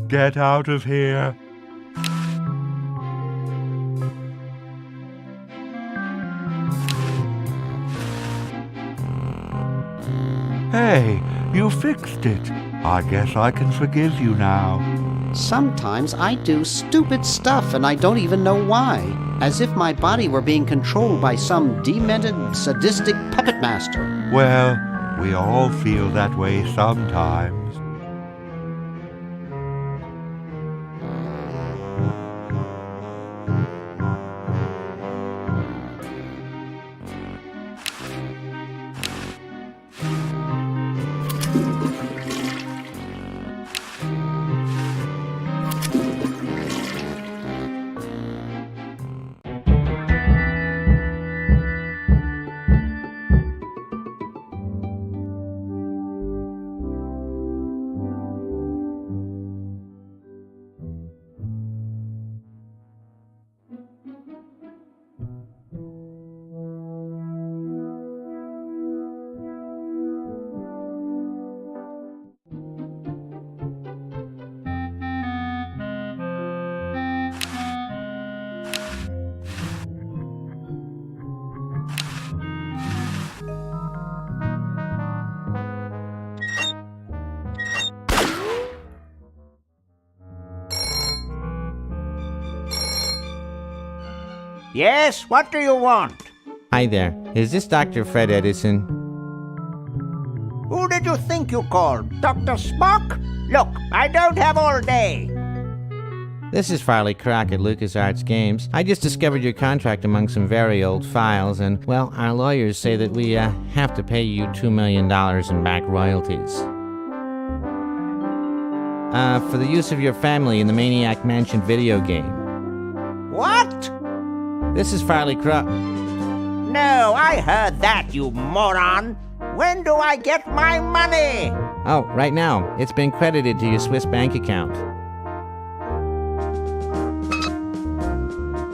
Get out of here. Hey, you fixed it. I guess I can forgive you now. Sometimes I do stupid stuff and I don't even know why. As if my body were being controlled by some demented, sadistic puppet master. Well, we all feel that way sometimes. Yes, what do you want? Hi there. Is this Dr. Fred Edison? Who did you think you called? Dr. Spock? Look, I don't have all day. This is Farley Crock at LucasArts Games. I just discovered your contract among some very old files, and, well, our lawyers say that we have to pay you $2 million in back royalties. For the use of your family in the Maniac Mansion video game. What? This is Farley Crock. No, I heard that, you moron. When do I get my money? Oh, right now. It's been credited to your Swiss bank account.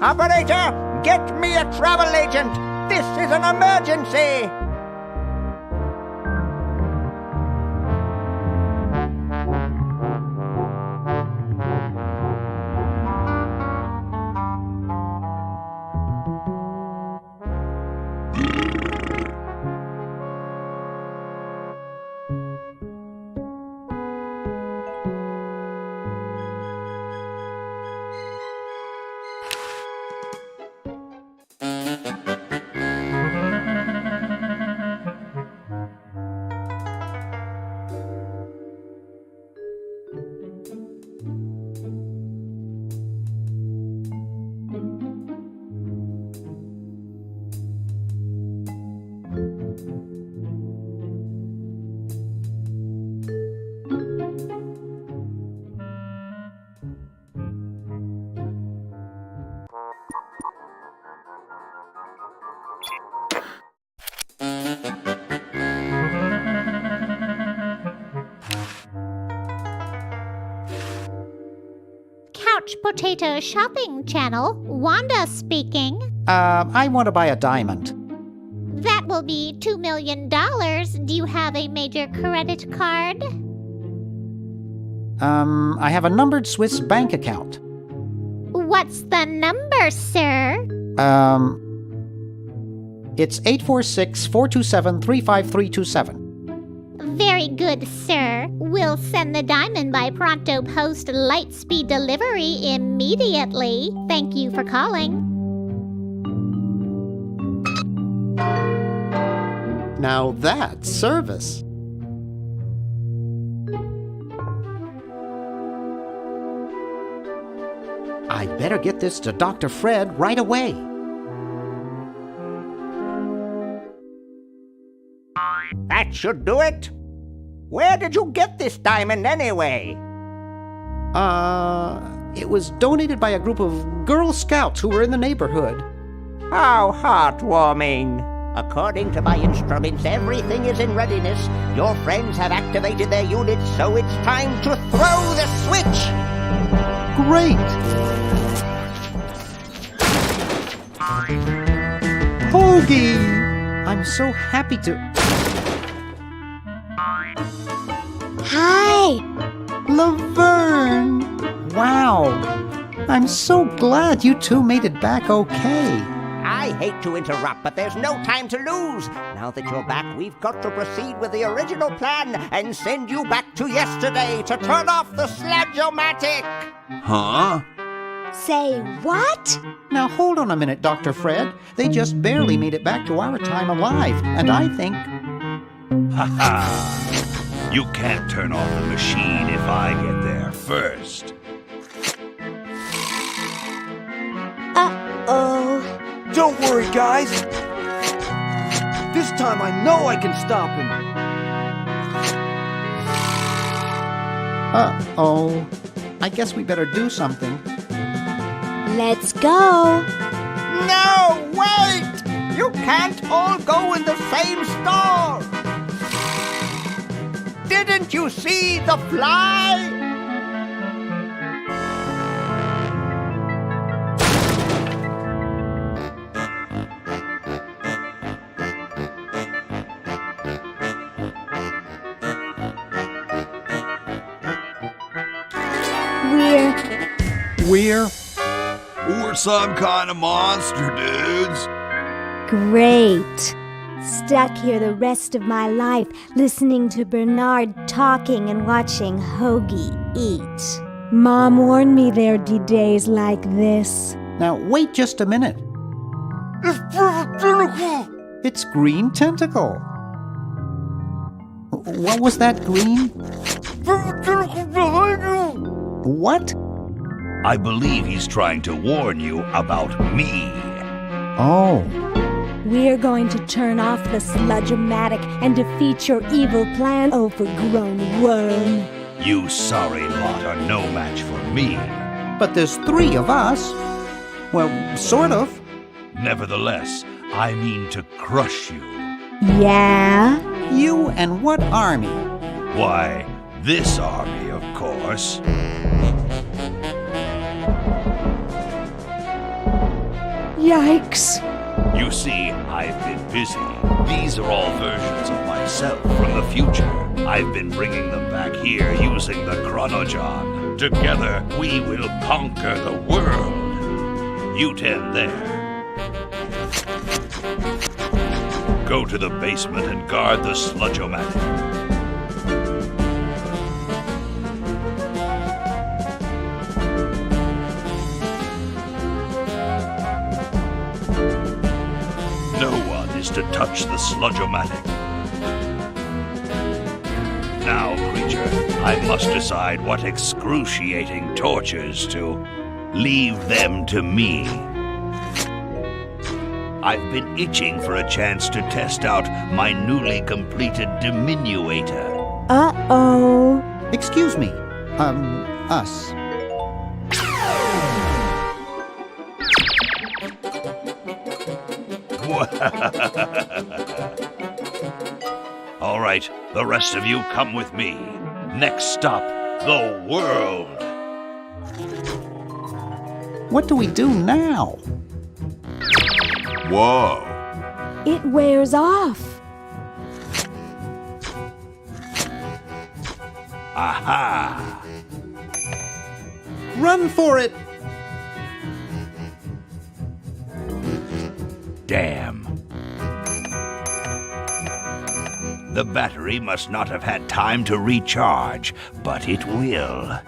Operator, get me a travel agent. This is an emergency. Potato Shopping Channel, Wanda speaking. I want to buy a diamond. That will be $2 million. Do you have a major credit card? I have a numbered Swiss bank account. What's the number, sir? It's 846-427-35327. Very good, sir. We'll send the diamond by pronto post lightspeed delivery immediately. Thank you for calling. Now that's service. I'd better get this to Dr. Fred right away. That should do it. Where did you get this diamond anyway? It was donated by a group of Girl Scouts who were in the neighborhood. How heartwarming. According to my instruments, everything is in readiness. Your friends have activated their units, so it's time to throw the switch. Great! Hoagie! I'm so happy to... Hi! Laverne! Wow! I'm so glad you two made it back okay. I hate to interrupt, but there's no time to lose. Now that you're back, we've got to proceed with the original plan and send you back to yesterday to turn off the Sludge-O-Matic. Huh? Say what? Now hold on a minute, Dr. Fred. They just barely made it back to our time alive, and I think... Ha ha! You can't turn off the machine if I get there first. Uh-oh. Don't worry, guys. This time I know I can stop him. Uh-oh. I guess we better do something. Let's go. No, wait! You can't all go in the same stall. Didn't you see the fly? We're some kind of monster, dudes. Great. Stuck here the rest of my life, listening to Bernard talking and watching Hoagie eat. Mom warned me there'd be days like this. Now, wait just a minute. It's Perfect Tentacle! It's Green Tentacle. What was that, Green? Perfect Tentacle behind you! What? I believe he's trying to warn you about me. Oh. We're going to turn off the Sludge-O-Matic and defeat your evil plan, overgrown worm. You sorry lot are no match for me. But there's 3 of us. Well, sort of. Nevertheless, I mean to crush you. Yeah? You and what army? Why, this army, of course. Yikes. You see, I've been busy. These are all versions of myself from the future. I've been bringing them back here using the Chronojon. Together, we will conquer the world. You 10 there. Go to the basement and guard the Sludge-O-Matic. To touch the Sludge-O-Matic. Now, creature, I must decide what excruciating tortures to leave them to me. I've been itching for a chance to test out my newly completed diminuator. Uh-oh. Excuse me. Us. All right, the rest of you come with me. Next stop, the world. What do we do now? Whoa. It wears off. Aha! Run for it! Damn. The battery must not have had time to recharge, but it will.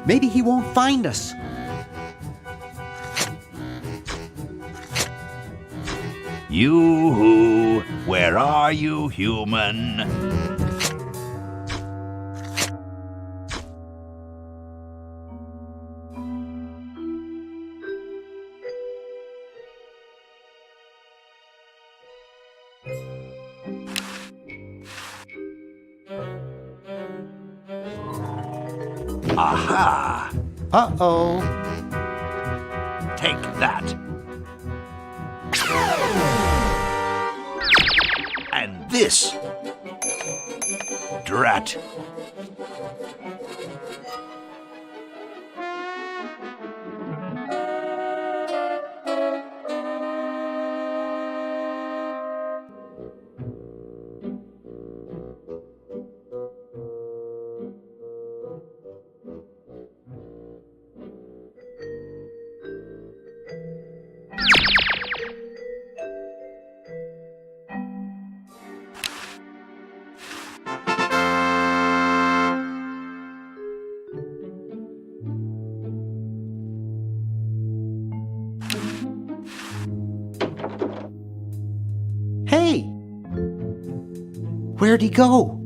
Maybe he won't find us. Yoo-hoo! Where are you, human? Aha! Uh-oh. Take that. And this. Drat. Hey! Where'd he go?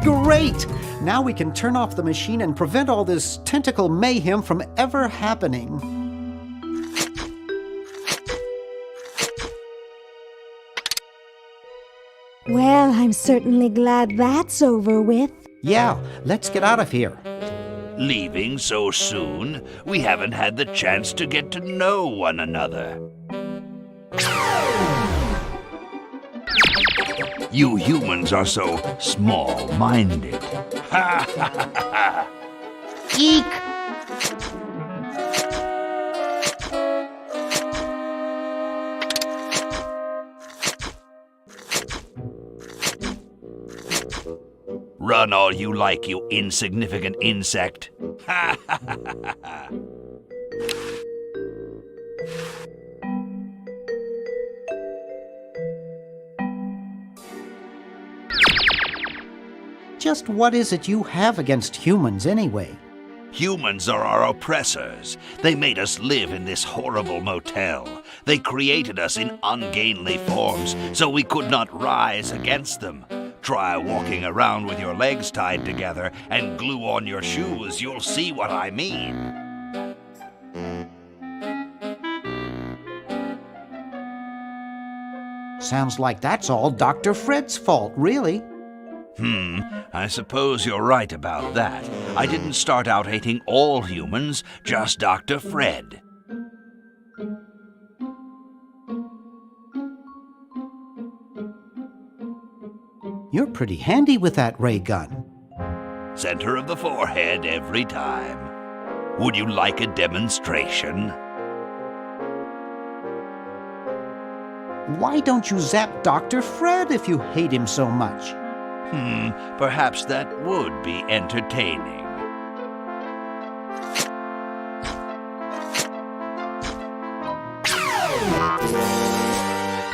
Great! Now we can turn off the machine and prevent all this tentacle mayhem from ever happening. Well, I'm certainly glad that's over with. Yeah, let's get out of here. Leaving so soon? We haven't had the chance to get to know one another. You humans are so small-minded. Ha ha ha ha! Eek! Run all you like, you insignificant insect. Ha ha ha ha ha! Just what is it you have against humans anyway? Humans are our oppressors. They made us live in this horrible motel. They created us in ungainly forms so we could not rise against them. Try walking around with your legs tied together and glue on your shoes. You'll see what I mean. Sounds like that's all Dr. Fred's fault, really. I suppose you're right about that. I didn't start out hating all humans, just Dr. Fred. You're pretty handy with that ray gun. Center of the forehead every time. Would you like a demonstration? Why don't you zap Dr. Fred if you hate him so much? Perhaps that would be entertaining.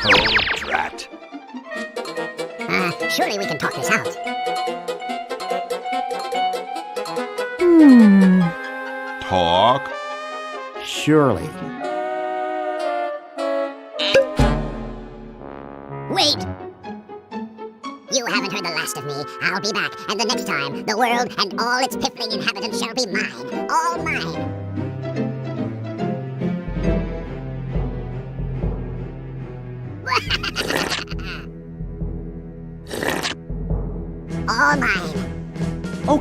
Oh, drat. Surely we can talk this out. Talk? Surely. Wait! You haven't heard the last of me. I'll be back, and the next time, the world and all its piffling inhabitants shall be mine. All mine.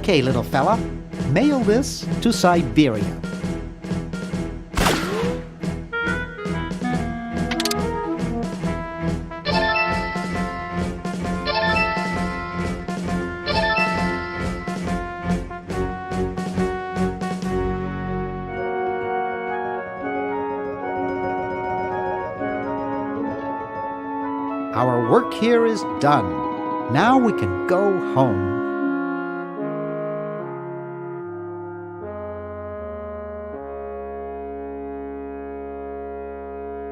Okay, little fella. Mail this to Siberia. Our work here is done. Now we can go home.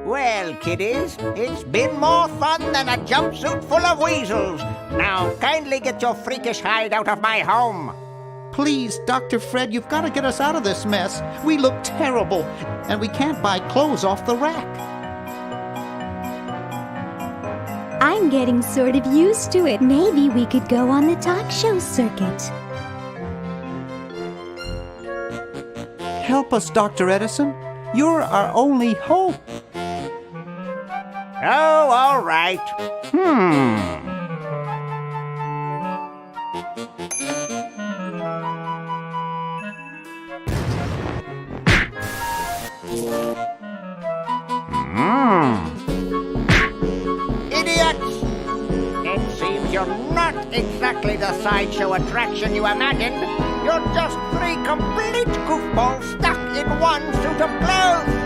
Well, kiddies, it's been more fun than a jumpsuit full of weasels. Now, kindly get your freakish hide out of my home. Please, Dr. Fred, you've got to get us out of this mess. We look terrible, and we can't buy clothes off the rack. I'm getting sort of used to it. Maybe we could go on the talk show circuit. Help us, Dr. Edison. You're our only hope. Oh, all right. Idiots! It seems you're not exactly the sideshow attraction you imagined. You're just three complete goofballs stuck in one suit of clothes.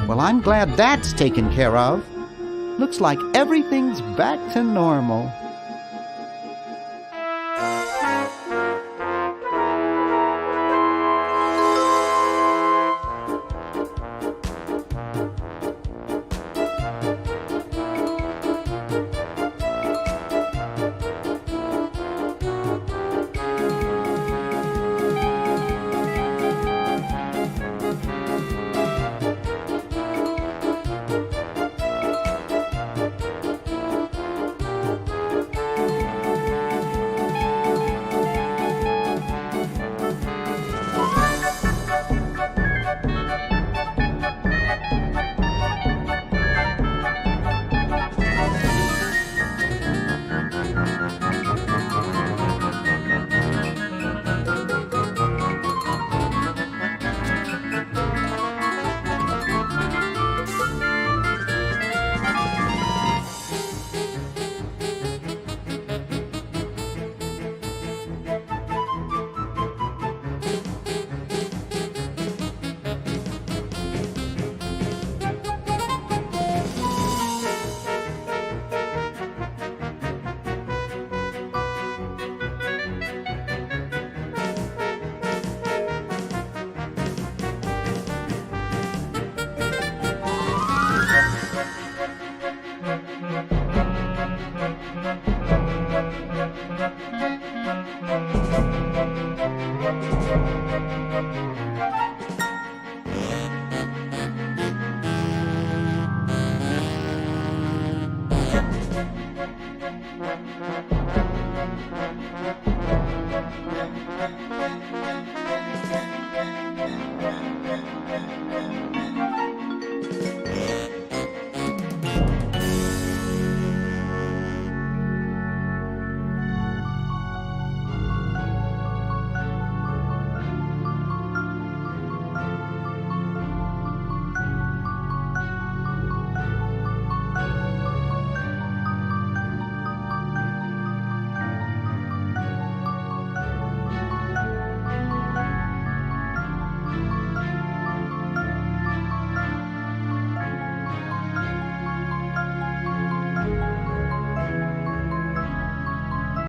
Well, I'm glad that's taken care of. Looks like everything's back to normal.